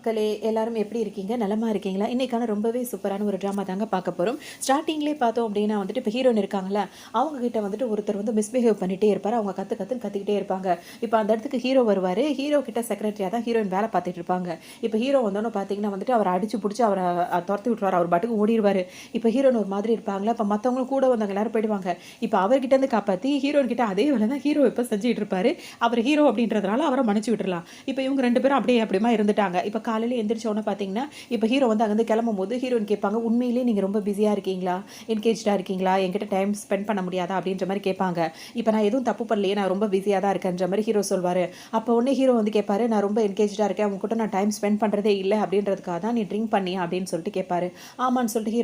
மக்களே எல்லாரும் எப்படி இருக்கீங்க? நலமா இருக்கீங்களா? இன்னைக்கான ரொம்பவே சூப்பரான ஒரு ட்ராமா தாங்க பார்க்க போறோம். ஸ்டார்ட்டிங்லேயே பார்த்தோம் அப்படின்னா வந்துட்டு, இப்போ ஹீரோயின் இருக்காங்கல்ல, அவங்க கிட்ட வந்துட்டு ஒருத்தர் வந்து மிஸ்பிஹேவ் பண்ணிட்டே இருப்பாரு. அவங்க கத்து கத்துன்னு கத்திக்கிட்டே இருப்பாங்க. இப்போ அந்த இடத்துக்கு ஹீரோ வருவாரு. ஹீரோ கிட்ட செக்ரட்டரியா தான் ஹீரோயின் வேலை பார்த்துட்டு இருப்பாங்க. இப்போ ஹீரோ வந்தோன்னு பார்த்தீங்கன்னா வந்துட்டு, அவரை அடிச்சு புடிச்சு அவரை துரத்தி விட்டுருவாரு. அவர் பாட்டுக்கு ஓடிருவாரு. இப்போ ஹீரோயின் ஒரு மாதிரி இருப்பாங்களா, இப்போ மற்றவங்களும் கூட வந்தவங்க எல்லாரும் போயிடுவாங்க. இப்போ அவர்கிட்ட இருந்து காப்பாற்றி ஹீரோயின் கிட்ட அதே வேலை தான் ஹீரோ இப்போ செஞ்சுட்டு இருப்பாரு. அவர் ஹீரோ அப்படின்றதுனால அவரை மன்னிச்சு விட்டுறலாம். இப்போ இவங்க 2 பேரும் அப்படியே அப்படிமா இருந்துட்டாங்க. இப்போ காலையில எந்திரிச்சோன்னே பார்த்தீங்கன்னா, இப்போ ஹீரோ வந்து அங்கேருந்து கிளம்பும்போது ஹீரோயின் கேட்பாங்க, "உண்மையிலேயே நீங்க ரொம்ப பிஸியா இருக்கீங்களா? என்கேஜ்டா இருக்கீங்களா? என்கிட்ட டைம் ஸ்பெண்ட் பண்ண முடியாதா?" அப்படின்ற மாரி கேட்பாங்க. இப்போ நான் எதுவும் தப்பு பண்ணலையே, நான் ரொம்ப பிஸியா தான் இருக்கேன்ற மாரி ஹீரோ சொல்வாரு. அப்போ உடனே ஹீரோ வந்து கேட்பாரு, "நான் ரொம்ப என்கேஜ்டா இருக்கேன். உங்க கூட நான் டைம் ஸ்பெண்ட் பண்றதே இல்ல அப்படின்றதுக்காக தான் நீ ட்ரிங்க் பண்ணியா?" அப்படின்னு சொல்லிட்டு கேட்பாரு. ஆமான்னு சொல்லிட்டு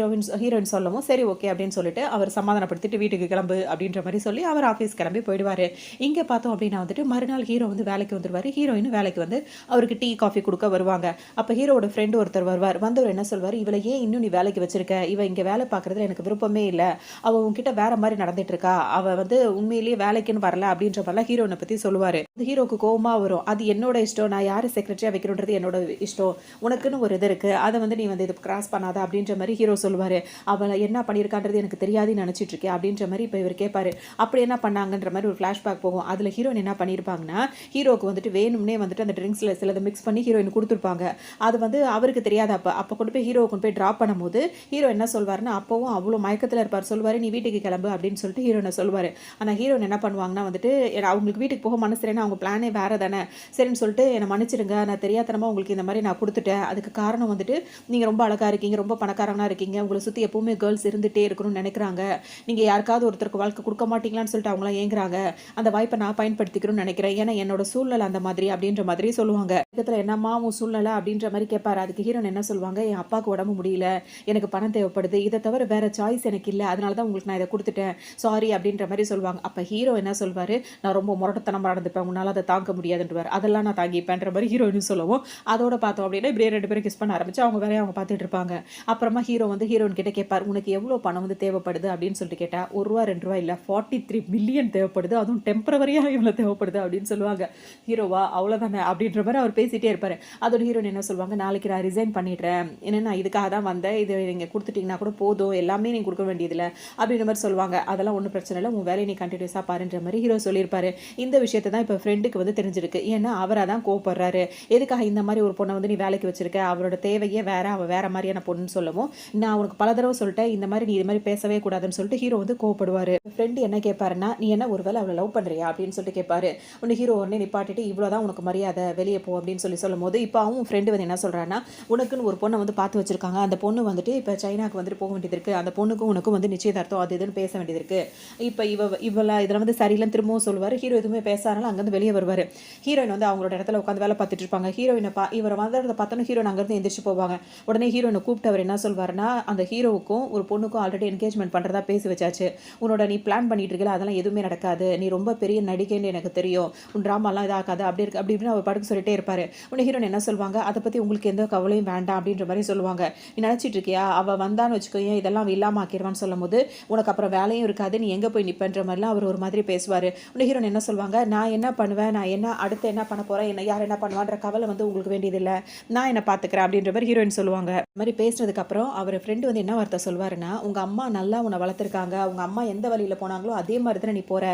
ஹீரோயின் சொல்லவும், "சரி ஓகே" அப்படின்னு சொல்லிட்டு அவர் சமாதானப்படுத்திட்டு வீட்டுக்கு கிளம்பு அப்படின்ற மாரி சொல்லி அவர் ஆஃபீஸ் கிளம்பி போயிடுவாரு. இங்க பார்த்தோம் அப்படின்னா வந்துட்டு மறுநாள் ஹீரோ வந்து வேலைக்கு வந்துருவாரு. ஹீரோயின் வேலைக்கு வந்து அவருக்கு டீ காஃபி கொடுக்க வருவாங்க. அப்போ ஹீரோட ஃப்ரெண்டு ஒருத்தர் வருவார். வந்தவர் என்ன சொல்வார், "இவளை ஏன் இன்னும் நீ வேலைக்கு வச்சிருக்க? இவ இங்கே வேலை பார்க்குறதுல எனக்கு விருப்பமே இல்லை. அவள் உன்கிட்ட வேற மாதிரி நடந்துட்டு இருக்கா. அவள் வந்து உண்மையிலேயே வேலைக்குன்னு வரல" அப்படின்ற மாதிரிலாம் ஹீரோனை பற்றி சொல்லுவார். ஹீரோக்கு கோவமா வரும். "அது என்னோட இஷ்டம். நான் யாரை செக்ரட்டரியாக வைக்கணுன்றது என்னோட இஷ்டம். உனக்குன்னு ஒரு இது இருக்குது. அதை வந்து நீ வந்து இது கிராஸ் பண்ணாத" அப்படின்ற மாதிரி ஹீரோ சொல்லுவார். "அவளை என்ன பண்ணியிருக்கான்றது எனக்கு தெரியாதுன்னு நினச்சிட்டு இருக்கேன்" அப்படின்ற மாதிரி இப்போ இவர் கேட்பாரு. அப்படி என்ன பண்ணாங்கன்ற மாதிரி ஒரு ஃப்ளாஷ்பேக் போகும். அதில் ஹீரோயின் என்ன பண்ணியிருப்பாங்கன்னா, ஹீரோக்கு வந்துட்டு வேணும்னே வந்துட்டு அந்த ட்ரிங்க்ஸில் சிலதை மிக்ஸ் பண்ணி ஹீரோயின் கொடுத்துருப்பாங்க. அது வந்து அவருக்கு தெரியாது. அப்போ கொண்டு போய் ஹீரோவை கொண்டு போய் ட்ராப் பண்ணும்போது ஹீரோ என்ன சொல்வாருன்னா, அப்போவும் அவ்வளோ மயக்கத்தில் இருப்பார். சொல்வார், "நீ வீட்டுக்கு கிளம்பு" அப்படின்னு சொல்லிட்டு ஹீரோனை சொல்வார். ஆனால் ஹீரோயின் என்ன பண்ணுவாங்கன்னா வந்துட்டு, அவங்களுக்கு வீட்டுக்கு போக மனசு இல்லைன்னா அவங்க பிளானே வேறு தானே, சரின்னு சொல்லிட்டு, "என்னை மன்னிச்சிடுங்க, நான் தெரியாதனமாக உங்களுக்கு இந்த மாதிரி நான் கொடுத்துட்டேன். அதுக்கு காரணம் வந்துட்டு நீங்கள் ரொம்ப அழகாக இருக்கீங்க, ரொம்ப பணக்காரங்களாக இருக்கீங்க, உங்களை சுற்றி எப்பவுமே கேர்ள்ஸ் இருந்துகிட்டே இருக்கணும்னு நினைக்கிறாங்க. நீங்கள் யாருக்காவது ஒருத்தருக்கு வாழ்க்கை கொடுக்க மாட்டீங்களான்னு சொல்லிட்டு அவங்களாம் ஏங்குறாங்க. அந்த வாய்ப்பை நான் பயன்படுத்திக்கணும்னு நினைக்கிறேன். ஏன்னா என்னோட சூழ்நிலை அந்த மாதிரி" அப்படின்ற மாதிரி சொல்லுவாங்க. இடத்துல "என்னம்மா உன் சூழ்நிலை?" அப்படின்ற மாதிரி கேட்பாரு. அதுக்கு ஹீரோன் என்ன சொல்லுவாங்க, "என் அப்பாவுக்கு உடம்பு முடியல, எனக்கு பணம் தேவைப்படுது, இதை தவிர வேற சாய்ஸ் எனக்கு இல்லை, அதனால தான் உங்களுக்கு நான் இதை கொடுத்துட்டேன், சாரி" அப்படின்ற மாதிரி சொல்லுவாங்க. அப்போ ஹீரோ என்ன சொல்வாரு, "நான் ரொம்ப முரட்டத்தனமாக நடந்துப்பேன், உன்னால் அதை தாங்க முடியாதுன்றவார். அதெல்லாம் நான் தாங்கிப்பேன்ற மாதிரி ஹீரோயின் சொல்லவும், அதோட பார்த்தோம் அப்படின்னா இப்படியே 2 பேரும் கிஸ் பண்ண ஆரம்பிச்சு அவங்க வேலையை அவங்க பார்த்துட்டு இருப்பாங்க. அப்புறமா ஹீரோ வந்து ஹீரோயின் கிட்ட கேட்பார், "உனக்கு எவ்வளோ பணம் வந்து தேவைப்படுது?" அப்படின்னு சொல்லிட்டு கேட்டா, "1 ரூபா 2 ரூபா இல்லை, 43 மில்லியன் தேவைப்படுது, அதுவும் டெம்பரவரியாக இவ்வளோ தேவைப்படுது" அப்படின்னு சொல்லுவாங்க. ஹீரோவா அவ்வளோதானே அப்படின்ற மாதிரி அவர் பேசிகிட்டே இருப்பார். அதோட ஹீரோயின் என்ன சொல்லுவாங்க, "நாளைக்கு நான் ரிசைன் பண்ணிடுறேன், ஏன்னா நான் இதுக்காக தான் வந்தேன், இது நீங்கள் கொடுத்துட்டிங்கன்னா கூட போதும், எல்லாமே நீங்கள் கொடுக்க வேண்டியதில்லை" அப்படின்ற மாதிரி சொல்லுவாங்க. "அதெல்லாம் ஒன்றும் பிரச்சனை இல்லை, உன் வேலையை நீ கண்டினியூஸாக பாருன்ற மாதிரி ஹீரோ சொல்லியிருப்பாரு. இந்த விஷயத்தை தான் இப்போ ஃப்ரெண்டுக்கு வந்து தெரிஞ்சிருக்கு. ஏன்னா அவராக தான் கோவப்படுறாரு. "எதுக்காக இந்த மாதிரி ஒரு பொண்ணை வந்து நீ வேலைக்கு வச்சிருக்க, அவரோட தேவையே வேற, அவள் வேற மாதிரியான பொண்ணுன்னு" சொல்லவும், "நான் உனக்கு பல தடவை சொல்லிட்டேன், இந்த மாதிரி நீ இது மாதிரி பேசவே கூடாதுன்னு" சொல்லிட்டு ஹீரோ வந்து கோவப்படுவார். ஃப்ரெண்டு என்ன கேட்பாருன்னா, "நீ என்ன ஒருவேளை அவளை லவ் பண்ணுறியா?" அப்படின்னு சொல்லிட்டு கேட்பாரு. உன்னை ஹீரோ உடனே நிப்பாட்டிட்டு, "இவ்வளோதான் உனக்கு மரியாதை, வெளியே போ" அப்படின்னு சொல்லும் போது, இப்போ அவன் ஃப்ரெண்டு வந்து என்ன சொல்கிறான்னா, "உனக்குன்னு ஒரு பொண்ணை வந்து பார்த்து வச்சிருக்காங்க, அந்த பொண்ணு வந்துட்டு இப்போ சைனாக்கு வந்துட்டு போக வேண்டியது இருக்குது, அந்த பொண்ணுக்கும் உனக்கும் வந்து நிச்சயதார்த்தம் அது இதுன்னு பேச வேண்டியது இருக்குது, இப்போ இவளை இதில் வந்து சரியில்லைன்னு" திரும்பவும் சொல்லுவார். ஹீரோ எதுவுமே பேசாதனால அங்கேருந்து வெளியே வருவார். ஹீரோயின் வந்து அவங்களோட இடத்துல உட்காந்து வேலை பார்த்துட்டு இருப்பாங்க. ஹீரோயினை இவரை வந்ததை பார்த்தோன்னா ஹீரோயின் அங்கேருந்து எந்திரிச்சு போவாங்க. உடனே ஹீரோயினை கூப்பிட்டு அவர் என்ன சொல்வாருன்னா, "அந்த ஹீரோவுக்கும் ஒரு பொண்ணுக்கும் ஆல்ரெடி என்கேஜ்மெண்ட் பண்ணுறதா பேசி வச்சாச்சு, உன்னோட நீ பிளான் பண்ணிட்டு இருக்கல, அதெல்லாம் எதுவுமே நடக்காது, நீ ரொம்ப பெரிய நடிகைன்னு எனக்கு தெரியும், உன் ட்ராமாலாம் இதாகாது" அப்படி இருக்கு அப்படி இப்படின்னு அவர் பாட்டுக்கு சொல்லிட்டே இருப்பார். உடனே ஹீரோயின் என்ன சொல்லுவாங்க, "அதை பற்றி உங்களுக்கு எந்த கவலையும் வேண்டாம்" அப்படின்ற மாதிரி சொல்லுவாங்க. "நீ நினச்சிட்டு இருக்கியா, அவள் வந்தான்னு வச்சுக்கோங்க இதெல்லாம் அவள் இல்லாமல் ஆக்கிடுவான்னு" சொல்லும் போது, "உனக்கு அப்புறம் வேலையும் இருக்காது, நீ எங்கே போய் நிற்பன்ற" மாதிரிலாம் அவர் ஒரு மாதிரி பேசுவார். உடனே ஹீரோயின் என்ன சொல்லுவாங்க, "நான் என்ன பண்ணுவேன், நான் என்ன அடுத்து என்ன பண்ண போகிறேன், என்ன யார் என்ன பண்ணுவான்ற கவலை வந்து உங்களுக்கு வேண்டியதில்லை, நான் என்ன பார்த்துக்கிறேன்" அப்படின்ற மாதிரி ஹீரோயின் சொல்லுவாங்க. இந்த மாதிரி பேசுனதுக்கப்புறம் அவர் ஃப்ரெண்டு வந்து என்ன வார்த்தை சொல்வாருன்னா, "உங்கள் அம்மா நல்லா உன்னை வளர்த்துருக்காங்க, அவங்க அம்மா எந்த வழியில் போனாங்களோ அதே மாதிரி தானே நீ போகிற"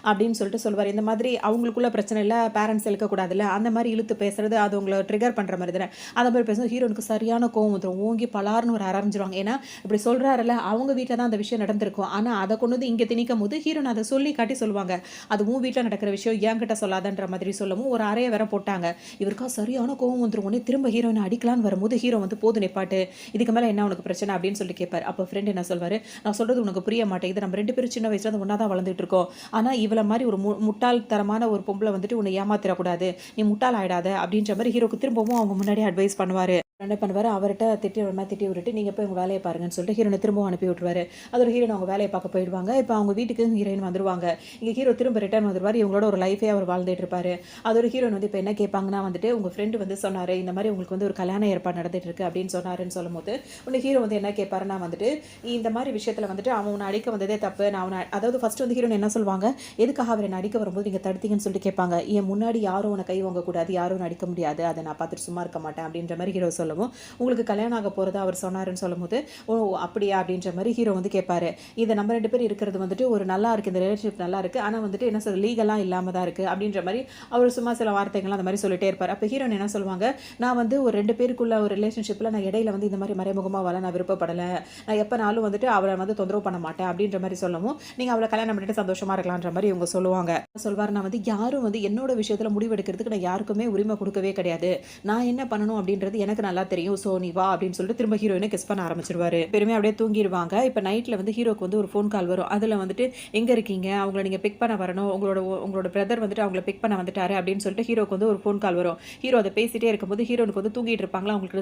அப்படின்னு சொல்லிட்டு சொல்வார். இந்த மாதிரி அவங்களுக்குள்ள பிரச்சனை இல்லை, பேரண்ட்ஸ் இழுக்கக்கூடாதுல்ல, அந்த மாதிரி இழுத்து பேசுறது அது உங்களை ட்ரிகர் பண்ணுற மாதிரி தானே, அந்த மாதிரி பேசும்போது ஹீரோனுக்கு சரியான கோவம் வந்துடும். ஓங்கி பலார்னு ஒரு ஆரம்பிச்சிருவாங்க. ஏன்னா இப்படி சொல்கிறாருல, அவங்க வீட்டில் தான் அந்த விஷயம் நடந்திருக்கும், ஆனால் அதை கொண்டு வந்து இங்கே திணிக்கும் போது ஹீரோன் அதை சொல்லி காட்டி சொல்லுவாங்க, "அது உன் வீட்டில் நடக்கிற விஷயம், என்கிட்ட சொல்லாதன்ற" மாதிரி சொல்லவும் ஒரு அறையை வேற போட்டாங்க. இவருக்கா சரியான கோவம் வந்துடும். உடனே திரும்ப ஹீரோயினை அடிக்கலான்னு வரும்போது ஹீரோ வந்து, "போது நிப்பாட்டு, இதுக்கு மேலே என்ன உனக்கு பிரச்சனை" அப்படின்னு சொல்லி கேட்பார். அப்போ ஃப்ரெண்ட் என்ன சொல்வார், "நான் சொல்கிறது உனக்கு புரிய மாட்டேங்குது, நம்ம 2 பேரும் சின்ன வயசுல ஒன்றா தான் வளர்ந்துட்டு இருக்கோம், ஆனால் இவளை மாதிரி ஒரு முட்டாள்தரமான ஒரு பொம்பளை வந்துட்டு உன்னை ஏமாத்திடக்கூடாது, நீ முட்டாள் ஆயிடாத" அப்படின்ற மாதிரி ஹீரோக்கு திரும்பவும் அவங்க முன்னாடி அட்வைஸ் பண்ணுவார். என்ன பண்ணுவாரு, அவர்ட்ட திட்டி விட்டுட்டு, "நீங்க போய் உங்க வேலைய பாருங்கன்னு" சொல்லிட்டு ஹீரோயின திரும்பவும் அனுப்பி விட்டுருவாரு. அதோட ஹீரோயின் அவங்க வேலைய பார்க்க போயிடுவாங்க. இப்ப அவங்க வீட்டுக்கு ஹீரோயின் வந்துருவாங்க. இங்க ஹீரோ திரும்ப ரிட்டர்ன் வந்துருவாரு. இவங்களோட ஒரு லைஃபே அவர் வாழ்ந்துட்டு இருப்பாரு. அதோட ஹீரோயின் வந்து இப்ப என்ன கேட்பாங்கன்னா வந்துட்டு, "உங்க ஃப்ரெண்ட் வந்து சொன்னாரு, இந்த மாரி உங்களுக்கு வந்து ஒரு கல்யாண ஏற்பாடு நடந்துட்டு இருக்கு" அப்படின்னு சொன்னாருன்னு சொல்லும்போது, உடனே ஹீரோ வந்து என்ன கேட்பாருன்னா வந்துட்டு, இந்த மாரி விஷயத்துல வந்துட்டு அவன் உன்ன அடிக்க வந்ததே தப்பு. நான் அவன அதாவது ஃபர்ஸ்ட் வந்து ஹீரோயின் என்ன சொல்வாங்க, "எதுக்காக அவர் என்ன அடிக்க வரும்போது நீங்க தடுத்தீங்கன்னு" சொல்லிட்டு கேட்பாங்க. "என் முன்னாடி யாரும் உன்ன கை வாங்கக்கூடாது, யாரும் உன்ன அடிக்க முடியாது. அத நான் பார்த்துட்டு சும்மா இருக்க மாட்டேன்" அப்படின்ற மாரி ஹீரோ சொல்லவும், உங்களுக்கு கல்யாணம் ஆக போறதா அவர் சொன்னாருன்னு சொல்லும்போது, "ஓ! அப்படியா?" அப்படின்ற மாரி ஹீரோ வந்து கேட்பாரு. "இது நம்ம 2 பேரும் இருக்கிறது வந்துட்டு ஒரு நல்லா இருக்கு. இந்த ரிலேஷன்ஷிப் நல்லா இருக்கு. ஆனா வந்துட்டு என்ன சொல்றது லீகலா இல்லாம தான் இருக்கு." அப்படின்ற மாரி அவர் சும்மா சில வார்த்தைகள்லாம் அந்த மாரி சொல்லிட்டே இருப்பாரு. அப்ப ஹீரோயின் என்ன சொல்லுவாங்க, "நான் வந்து ஒரு 2 பேருக்குள்ள ஒரு ரிலேஷன்ஷிப்ல நான் இடையில வந்து இந்த மாரி மறைமுகமா வர நான் விருப்பப்படல. நான் எப்பனாலும் வந்துட்டு அவள வந்து தொந்தரவு பண்ண மாட்டேன்." அப்படின்ற மாரி சொல்லவும், "நீங்க அவள கல்யாணம் பண்ணிட்டு சந்தோஷமா இருக்கலாம்ன்ற" மாரி இவங்க சொல்லுவாங்க. சொல்வாரு, "நான் வந்து யாரும் வந்து என்னோட விஷயத்துல முடிவு எடுக்கிறதுக்கு நான் யாருக்குமே உரிமை குடுக்கவே கிடையாது. நான் என்ன பண்ணணும் அப்படின்றது எனக்கு நல்லா தெரியும். சோ நீ வா" அப்படின்னு சொல்லிட்டு திரும்ப ஹீரோயின கிஸ் பண்ண ஆரம்பிச்சுருவாரு. பெருமையா அப்படியே தூங்கிருவாங்க. இப்ப நைட்ல வந்து ஹீரோக்கு வந்து ஒரு ஃபோன் கால் வரும். அதுல வந்துட்டு, "எங்க இருக்கீங்க? அவங்கள நீங்க பிக் பண்ண வரணும். உங்களோட பிரதர் வந்துட்டு அவங்கள பிக் பண்ண வந்துட்டாரு" அப்படின்னு சொல்லிட்டு ஹீரோக்கு வந்து ஒரு ஃபோன் கால் வரும். ஹீரோ அத பேசிட்டே இருக்கும்போது ஹீரோயினுக்கு வந்து தூங்கிட்டு இருப்பாங்களா, அவங்களுக்கு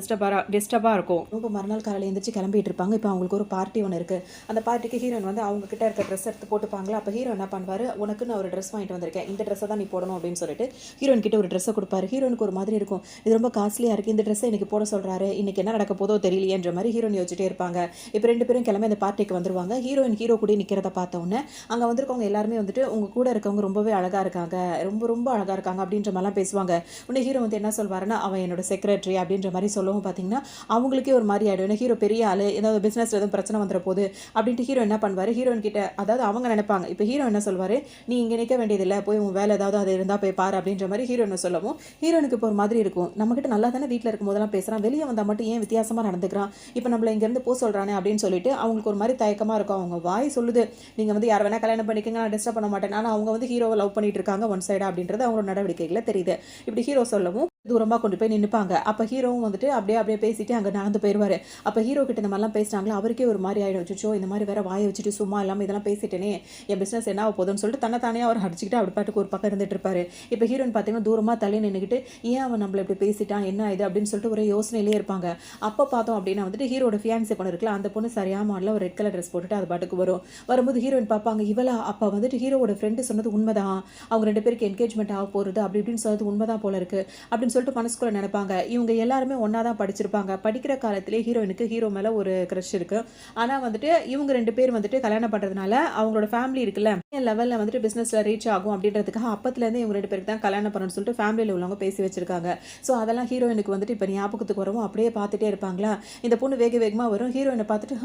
டிஸ்டர்பா இருக்கும். இப்ப மறுநாள் காலையில எந்திரிச்சு கிளம்பிட்டு இருப்பாங்க. இப்ப அவங்களுக்கு ஒரு பார்ட்டி ஒண்ணு இருக்கு. அந்த பார்ட்டிக்கு ஹீரோயின் வந்து அவங்க கிட்ட இருக்க ட்ரெஸ் எடுத்து போட்டுப்பாங்களா. அப்ப ஹீரோ என்ன பண்ணுவாரு, "உனக்கு நான் ஒரு ட்ரெஸ் வாங்கிட்டு வந்திருக்கேன். இந்த ட்ரெஸ்ஸ தான் நீ போடணும்" அப்படின்னு சொல்லிட்டு ஹீரோயின் கிட்ட ஒரு ட்ரெஸ்ஸ குடுப்பாரு. ஹீரோயினுக்கு ஒரு மாதிரி இருக்கும். இது ரொம்ப காஸ்ட்லியா இருக்கு. இந்த ட்ரெஸ்ஸ இன்னைக்கு போட சொல்றாரு. இன்னைக்கு என்ன நடக்க போதோ தெரியலையேன்ற மாரி ஹீரோயின் யோசிச்சுட்டே இருப்பாங்க. இப்ப 2 பேரும் கிளம்பி அந்த பார்ட்டிக்கு வந்துருவாங்க. ஹீரோயின் ஹீரோ கூடயே நிக்கிறத பார்த்த உடனே, அங்க வந்திருக்கவங்க எல்லாருமே வந்துட்டு, "உங்க கூட இருக்கவங்க ரொம்பவே அழகா இருக்காங்க. ரொம்ப ரொம்ப அழகா இருக்காங்க" அப்படின்ற மாரிலாம் பேசுவாங்க. உடனே ஹீரோ வந்து என்ன சொல்வாருன்னா, "அவன் என்னோட செக்ரட்டரி" அப்படின்ற மாரி சொல்லவும் பார்த்தீங்கன்னா, அவங்களுக்கே ஒரு மாரி ஆயிடும். ஏன்னா ஹீரோ பெரிய ஆளு. ஏதாவது பிசினஸ்ல எதுவும் பிரச்சனை வந்துற போது அப்படின்ட்டு ஹீரோ என்ன பண்ணுவாரு, ஹீரோயின் கிட்ட அதாவது அவங்க நினைப்பாங்க. இப்ப ஹீரோ என்ன சொல்வாரு, "நீ இங்க நிக்க வேண்டியதில்ல. போய் உன் வேலை ஏதாவது அது இருந்தா போய் பாரு" அப்படின்ற மாரி ஹீரோயின் சொல்லவும், ஹீரோயினுக்கு இப்போ ஒரு மாதிரி இருக்கும். நம்மகிட்ட நல்லா தானே வீட்ல இருக்கும்போதெல்லாம் பேசுறான். வெளிய வந்தா மட்டும் ஏன் வித்தியாசமா நடந்துக்கிறான்? இப்ப நம்மள இங்கேருந்து சொல்றானே அப்படின்னு சொல்லிட்டு அவங்களுக்கு ஒரு மாரி தயக்கமா இருக்கும். அவங்க வாய் சொல்லுது, "நீங்க வந்து யார வேணா கல்யாணம் பண்ணிக்கங்க. நான் டிஸ்டர்ப் பண்ண மாட்டேன்." ஆனா அவங்க வந்து ஹீரோவ லவ் பண்ணிட்டு இருக்காங்க ஒன் சைடா அப்படின்றது அவங்களோட நடவடிக்கைகள்ல தெரியுது. இப்படி ஹீரோ சொல்லவும் தூரமா கொண்டு போய் நின்னுப்பாங்க. அப்ப ஹீரோவும் வந்துட்டு அப்படியே பேசிட்டு அங்க நடந்து போயிருவாரு. அப்ப ஹீரோ கிட்ட இந்த மாரிலாம் பேசினாங்களா, அவருக்கே ஒரு மாரி ஆயிடும். அச்சச்சோ! இந்த மாரி வேற வாய வச்சுட்டு சும்மா இல்லாம இதெல்லாம் பேசிட்டேனே, என் பிசினஸ் என்ன ஆக போகுதுன்னு சொல்லிட்டு தன்ன தானே அவர் அடிச்சுக்கிட்டு அப்படி பாட்டுக்கு ஒரு பக்கம் இருந்துட்டு இருப்பாரு. இப்ப ஹீரோயின் பார்த்தீங்கன்னா தூரமா தள்ளி நின்னுகிட்டு, "ஏன் அவன் நம்மள இப்படி பேசிட்டான்? என்ன இது?" அப்படின்னு சொல்லிட்டு ஒரே யோசனையிலேயே இருப்பாங்க. அப்ப பார்த்தோம் அப்படின்னா வந்துட்டு ஹீரோட ஃபியான்சி பொண்ணு இருக்குல்ல, அந்த பொண்ணு சரியான மாடல்ல ஒரு ரெட் கலர் ட்ரெஸ் போட்டுட்டு அது பாட்டுக்கு வரும். வரும்போது ஹீரோயின் பார்ப்பாங்க, இவளா? அப்ப வந்துட்டு ஹீரோவோட ஃப்ரெண்ட் சொன்னது உண்மைதான். அவங்க 2 பேருக்கு என்கேஜ்மென்ட் ஆக போறது அப்படி இப்படின்னு சொன்னது உண்மைதான் போல இருக்கு அப்படின்னு சொல்லிட்டு மனசுக்குள்ள நினைப்பாங்க. இவங்க எல்லாருமே ஒண்ணா தான் படிச்சிருப்பாங்க. படிக்கிற காலத்திலே ஹீரோயினுக்கு ஹீரோ மேல ஒரு கிரஷ் இருக்கு. ஆனா வந்துட்டு இவங்க 2 பேர் வந்துட்டு கல்யாணம் பண்றதுனால அவங்களோட ஃபேமிலி இருக்குல்ல, லெவல்ல வந்துட்டு பிசினஸ்ல ரீச் ஆகும் அப்படின்றதுக்காக அப்பத்துல இருந்தே இவங்க 2 பேருக்கு தான் கல்யாணம் பண்ணணும்னு சொல்லிட்டு ஃபேமிலில உள்ளவங்க பேசி வச்சிருக்காங்க. சோ அதெல்லாம் ஹீரோயினுக்கு வந்துட்டு இப்ப ஞாபகத்துக்கு வரவும் அப்படியே பார்த்துட்டே இருப்பாங்களா. இந்த பொண்ணு வேகமா வரும். ஹீரோயினை பார்த்துட்டு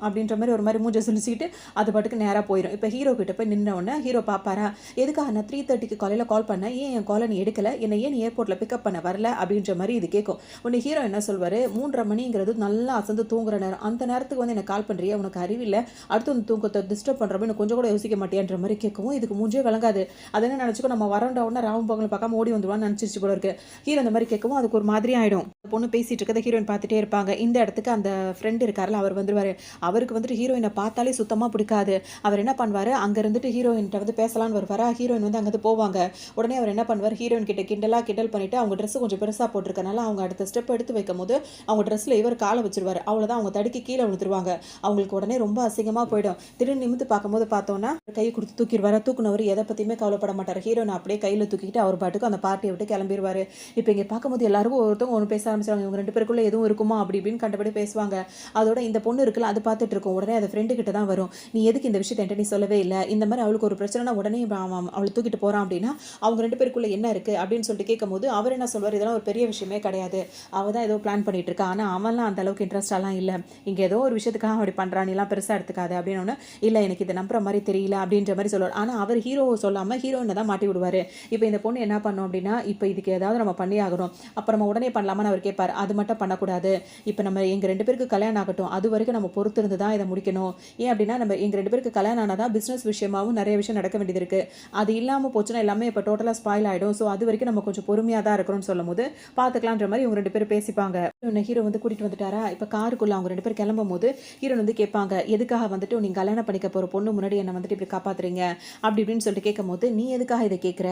அப்படின்ற மாதிரி ஒரு மாதிரி மூஞ்ச சுழிச்சிக்கிட்டு அது பாட்டுக்கு நேரா போயிடும். இப்ப ஹீரோ கிட்ட போய் நின்ன உடனே ஹீரோ பாப்பாரா, "எதுக்காக நான் 3:30க்கு காலையில கால் பண்ணேன், ஏன் என் காலை நீ எடுக்கல, என்னை ஏன் நீ ஏர்போர்ட்ல பிக்கப் பண்ண வரல" அப்படின்ற மாதிரி இது கேட்கும். உடனே ஹீரோ என்ன சொல்வாரு, 3:30 மணிங்கிறது நல்லா அசந்து தூங்குற நேரம். அந்த நேரத்துக்கு வந்து எனக்கு கால் பண்றியா, உனக்கு அறிவில்ல, அடுத்து வந்து தூக்கத்தை டிஸ்டர்ப் பண்ற மாதிரி கொஞ்சம் கூட யோசிக்க மாட்டியான்ற மாதிரி கேட்கவும் இதுக்கு மூஞ்சே விளங்காது. அதை என்ன நினைச்சுக்கோ, நம்ம வரண்ட உடனே ராவும் பகலும் பார்க்காம ஓடி வந்துருவான்னு நினைச்சிருச்சு போல இருக்கு. ஹீரோ அந்த மாதிரி கேட்கவும் அதுக்கு ஒரு மாதிரி ஆயிடும். பொண்ணு பேசிட்டு இருக்கதை ஹீரோயின் பார்த்துட்டே இருப்பாங்க. இந்த இடத்துக்கு அந்த ஃப்ரெண்ட் இருக்காருல அவர் வந்துருவாரு. அவருக்கு வந்துட்டு ஹீரோயினை பார்த்தாலே சுத்தமா பிடிக்காது. அவர் என்ன பண்ணுவாரு, அங்க இருந்துட்டு ஹீரோயின்ட்ட வந்து பேசலான்னு வருவாரா, ஹீரோயின் வந்து அங்கிருந்து போவாங்க. உடனே அவர் என்ன பண்ணுவார், ஹீரோயின் கிட்ட கிண்டல் பண்ணிட்டு அவங்க ட்ரெஸ் கொஞ்சம் பெருசா போட்டிருக்கனால அவங்க அடுத்த ஸ்டெப் எடுத்து வைக்கும் போது அவங்க ட்ரெஸ்ல இவர் காலை வச்சிருவாரு. அவ்வளவுதான், அவங்க தடுக்கி கீழே விழுந்துருவாங்க. அவங்களுக்கு உடனே ரொம்ப அசிங்கமா போயிடும். திடீர்னு நிமித்து பார்க்கும்போது பார்த்தோம்னா கையை கொடுத்து தூக்கிடுவாரு. தூக்குனவர் எதை பத்தியுமே கவலைப்பட மாட்டார். ஹீரோயின் அப்படியே கையில தூக்கிட்டு அவர் பாட்டுக்கு அந்த பார்ட்டியை விட்டு கிளம்பிடுவாரு. இப்போ இங்க பார்க்கும்போது எல்லாரும் ஒருத்தவங்க ஒன்று பேச ஆரம்பிச்சாங்க. இவங்க 2 பேருக்குள்ள எதுவும் இருக்குமா அப்படி இப்படின்னு கண்டபடி பேசுவாங்க. அதோட இந்த பொண்ணு இருக்குல்ல, அது பார்த்துட்டு இருக்கும். உடனே அது ஃப்ரெண்டு கிட்ட தான் வரும். "நீ எதுக்கு இந்த விஷயத்தை என்கிட்ட நீ சொல்லவே இல்லை, இந்த மாதிரி அவளுக்கு ஒரு பிரச்சனைனா உடனே அவளை தூக்கிட்டு போறான் அப்படின்னா அவங்க 2 பேருக்குள்ள என்ன இருக்கு அப்படின்னு சொல்லிட்டு கேட்கும்போது அவர் என்ன சொல்வார், இதெல்லாம் ஒரு பெரிய விஷயமே கிடையாது, அவ தான் ஏதோ பிளான் பண்ணிட்டு இருக்கா, ஆனா அவன்லாம் அந்த அளவுக்கு இன்ட்ரெஸ்டாலாம் இல்லை, இங்க ஏதோ ஒரு விஷயத்துக்காக அப்படி பண்றான், நீலாம் பெருசா எடுத்துக்காது அப்படின்னு. இல்லை எனக்கு இதை நம்புற மாதிரி தெரியல அப்படின்ற மாதிரி சொல்லுவார். ஆனா அவர் ஹீரோ சொல்லாம ஹீரோயினை தான் மாட்டி விடுவாரு. இப்போ இந்த பொண்ணு என்ன பண்ணும் அப்படின்னா, இப்போ இதுக்கு ஏதாவது நம்ம பண்ணி ஆகணும், அப்ப நம்ம உடனே பண்ணலாமான்னு அவர் கேட்பார். அது மட்டும் பண்ணக்கூடாது, இப்போ நம்ம எங்க 2 பேருக்கு கல்யாணம் ஆகட்டும், அது வரைக்கும் நம்ம பொறுத்து இருந்து தான் இதை முடிக்கணும். ஏன் அப்படின்னா நம்ம எங்க 2 பேருக்கு கல்யாணம் ஆனாதான் பிசினஸ் விஷயமாவும் நிறைய விஷயம் நடக்க வேண்டியது இருக்கு. அது இல்லாம போச்சுன்னா எல்லாமே இப்போ டோட்டலா ஸ்பாயில் ஆயிடும். ஸோ அது வரைக்கும் நம்ம கொஞ்சம் பொறுமையா தான் இருக்கணும். பார்க்கணும்னு சொல்லும்போது பார்த்துக்கலான்ற மாதிரி இவங்க 2 பேரும் பேசிப்பாங்க. ஹீரோ வந்து கூட்டிட்டு வந்துட்டாரா, இப்ப காருக்குள்ள அவங்க 2 பேரும் கிளம்பும்போது ஹீரோயின் வந்து கேட்பாங்க, எதுக்காக வந்துட்டு நீங்க கல்யாணம் பண்ணிக்க போற பொண்ணு முன்னாடி என்ன வந்துட்டு இப்படி காப்பாத்துறீங்க அப்படி இப்படின்னு சொல்லிட்டு கேட்கும்போது, நீ எதுக்காக இதை கேட்குற,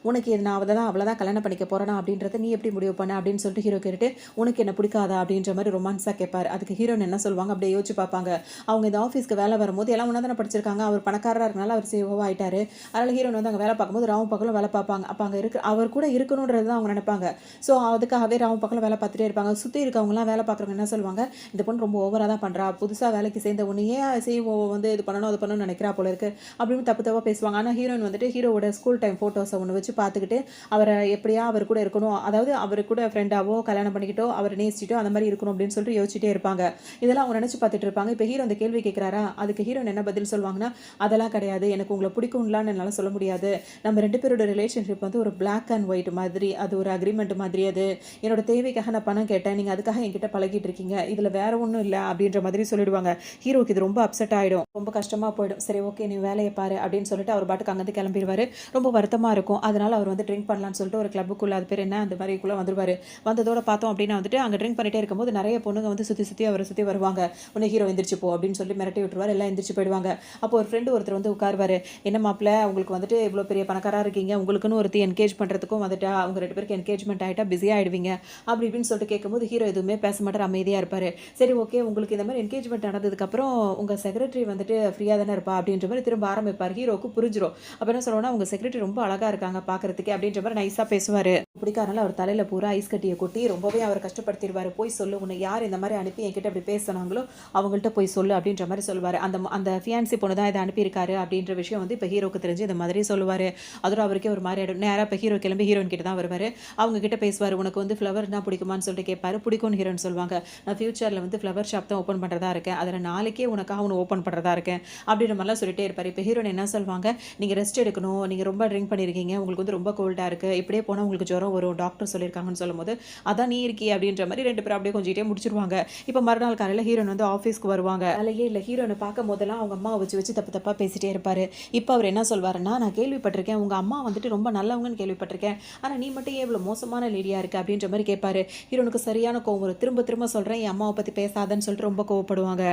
உனக்கு இது நான் அவளதான் கல்யாணம் பண்ணிக்க போறேனா அப்படின்றத நீ எப்படி முடிவு பண்ண அப்படின்னு சொல்லிட்டு ஹீரோ கேட்டுட்டு, உனக்கு என்ன பிடிக்காதா அப்படின்ற மாதிரி ரொமான்ஸா கேட்பாரு. அதுக்கு ஹீரோயின் என்ன சொல்லுவாங்க, அப்படியே யோசிச்சு பார்ப்பாங்க. அவங்க இந்த ஆஃபீஸ்க்கு வேலை வரும்போது எல்லாம் ஒன்றா தானே படிச்சிருக்காங்க, அவர் பணக்காரராக இருக்கனால அவர் சிஓவா ஆயிட்டாரு. அதனால ஹீரோயின் வந்து அங்கே வேலை பார்க்கும்போது ராவும் பகலும் வேலை பார்ப்பாங்க. அப்போ அங்கே இருக்கு அவர் கூட இருக்கணுன்றது தான் அவங்க நினைப்பாங்க. ஸோ அதுக்காகவே ராவும் பகலும் வேலை பார்த்துட்டே இருப்பாங்க. சுற்றி இருக்கவங்கலாம் வேலை பார்க்குறவங்க என்ன சொல்லுவாங்க, இந்த பொண்ணு ரொம்ப ஓவராக தான் பண்ணுறா, புதுசாக வேலைக்கு சேர்ந்த உடனே ஏன் சிஓ வந்து இது பண்ணணும் அது பண்ணணும்னு நினைக்கிறா போல இருக்கு அப்படின்னு தப்பு தப்பாக பேசுவாங்க. ஆனால் ஹீரோயின் வந்துட்டு ஹீரோவோட ஸ்கூல் டைம் ஃபோட்டோஸை ஒன்று வச்சு பார்த்துக்கிட்டு அவரை எப்படியா அவர் கூட இருக்கணும், அதாவது அவர் கூட ஃப்ரெண்டாவோ கல்யாணம் பண்ணிக்கிட்டோ அவர் நேசிச்சிட்டோ அந்த மாதிரி இருக்கணும் அப்படின்னு சொல்லிட்டு யோசிச்சுட்டே இருப்பாங்க. இதெல்லாம் அவங்க நினச்சி பார்த்துட்டு இருப்பாங்க. இப்போ ஹீரோ அந்த கேள்வி கேட்குறாரா, அதுக்கு ஹீரோயின் என்ன பதில் சொல்லுவாங்கன்னா, அதெல்லாம் கிடையாது, எனக்கு உங்களை பிடிக்கும்லான்னு என்னால் சொல்ல முடியாது, நம்ம 2 பேரோட ரிலேஷன்ஷிப் வந்து ஒரு பிளாக் அண்ட் ஒயிட் மாதிரி, அது ஒரு அக்ரிமெண்ட் மாதிரி, அது என்னோட தேவைக்காக நான் பணம் கேட்டேன், நீங்கள் அதுக்காக என்கிட்ட பழகிட்டு இருக்கீங்க, இதில் வேற ஒன்றும் இல்லை அப்படின்ற மாதிரி சொல்லிடுவாங்க. ஹீரோக்கு இது ரொம்ப அப்செட் ஆகிடும், ரொம்ப கஷ்டமாக போயிடும். சரி ஓகே நீ வேலையை பாரு அப்படின்னு சொல்லிட்டு அவர் பாட்டுக்கு அங்கேருந்து கிளம்பிடுவார். ரொம்ப வருத்தமாக இருக்கும். அதனால் அவர் வந்து ட்ரிங்க் பண்ணலான்னு சொல்லிட்டு ஒரு கிளப்புக்குள்ளே, அது பேர் என்ன, அந்த மாதிரிக்குள்ளே வந்துடுவார். வந்ததோட பார்த்தோம் அப்படின்னா வந்துட்டு அங்கே ட்ரிங்க் பண்ணிட்டே இருக்கும்போது நிறைய பொண்ணுங்க வந்து சுற்றி அவரை சுற்றி வருவாங்க. உடனே ஹீரோ எந்திரிச்சு போ அப்படின்னு சொல்லி மிரட்டி விட்டுருவார். எல்லாம் எந்திரிச்சு போயிடுவாங்க. அப்போ ஒரு ஃப்ரெண்டு ஒருத்தர் வந்து உட்காருவார். என்ன மாப்பிள்ள, உங்களுக்கு வந்துட்டு இவ்வளோ பெரிய பணக்காராக இருக்கீங்க, உங்களுக்குன்னு ஒருத்தி என்கேஜ் பண்ணுறதுக்கும் வந்துட்டா அவங்க 2 பேருக்கு என்கேஜ்மெண்ட் ஆகிட்டா பிஸியாக ஆகிடுவீங்க அப்படி இப்படின்னு சொல்லிட்டு கேட்கும்போது ஹீரோ எதுவுமே பேச மாட்டார், அமைதியாக இருப்பார். சரி ஓகே உங்களுக்கு இந்த மாதிரி என்கேஜ்மெண்ட் நடந்ததுக்கப்புறம் உங்கள் செக்ரட்டரி வந்துட்டு ஃப்ரீயாக தானே இருப்பா அப்படின்ற மாதிரி திரும்ப ஆரம்பிப்பார். ஹீரோக்கு புரிஞ்சிடும். அப்போ என்ன சொல்லணும்னா, உங்கள் செக்ரட்டரி ரொம்ப அழகாக இருக்காங்க பார்க்கறதுக்கு அப்படின்ற மாதிரி நைஸாக பேசுவார். பிடிக்காதனால அவர் தலையில் பூரா ஐஸ் கட்டியை கொட்டி ரொம்பவே அவர் கஷ்டப்படுத்திடுவார். போய் சொல்லு, உன்னை யார் இந்த மாதிரி அனுப்பி என்கிட்ட அப்படி பேசினாங்களோ அவங்கள்ட்ட போய் சொல்லு அப்படின்ற மாதிரி சொல்லுவார். அந்த ஃபியான்சி பொண்ணு தான் இதை அனுப்பியிருக்காரு அப்படின்ற விஷயம் வந்து இப்போ ஹீரோக்கு தெரிஞ்சு இந்த மாதிரி சொல்லுவார். அதோட அவருக்கே ஒரு மாதிரி ஆகிடும். நேராக இப்போ ஹீரோ கிளம்பி ஹீரோயின் கிட்ட தான் வருவார். அவங்க கிட்ட பேசுவார். உனக்கு வந்து ஃப்ளவர் தான் பிடிக்குமான்னு சொல்லிட்டு கேட்பாரு. பிடிக்கும்னு ஹீரோயின் சொல்லுவாங்க. நான் ஃபியூச்சரில் வந்து ஃப்ளவர் ஷாப் தான் ஓப்பன் பண்ணுறதா இருக்கேன், அதில் நாளைக்கே உனக்காக ஒன்று ஓப்பன் பண்ணுறதா இருக்கேன் அப்படின்ற மாதிரிலாம் சொல்லிட்டே இருப்பார். இப்போ ஹீரோயின் என்ன சொல்லுவாங்க, நீங்கள் ரெஸ்ட் எடுக்கணும், நீங்கள் ரொம்ப ட்ரிங்க் பண்ணியிருக்கீங்க, உங்களுக்கு வந்து ரொம்ப கோல்டாக இருக்குது, இப்படியே போனால் உங்களுக்கு ஜுரம் வரும், டாக்டர் சொல்லியிருக்காங்கன்னு சொல்லும்போது அதான் நீ இருக்கி அப்படின்ற மாதிரி 2 பேரும் அப்படியே கொஞ்சிட்டே முடிச்சிருவாங்க. இப்போ மறுநாள் காலையில் ஹீரோயின் வந்து ஆஃபீஸ்க்கு வருவாங்க. வேலையே இல்லை. ஹீரோனை பார்க்கும் போதெல்லாம் அவங்க அம்மா வச்சு தப்பு தப்பாக பேசிட்டே இருப்பார். இப்போ அவர் என்ன சொல்வாருன்னா, நான் கேள்விப்பட்டிருக்கேன் உங்கள் அம்மா வந்துட்டு ரொம்ப நல்லவங்கன்னு கேள்விப்பட்டிருக்கேன், ஆனால் நீ மட்டும் ஏன் இவ்வளோ மோசமான லேடியாக இருக்குது அப்படின்ற மாதிரி கேட்பாரு. ஹீரோனுக்கு சரியான கோவம் வரும். திரும்ப சொல்கிறேன் என் அம்மாவை பற்றி பேசாதன்னு சொல்லிட்டு ரொம்ப கோவப்படுவாங்க.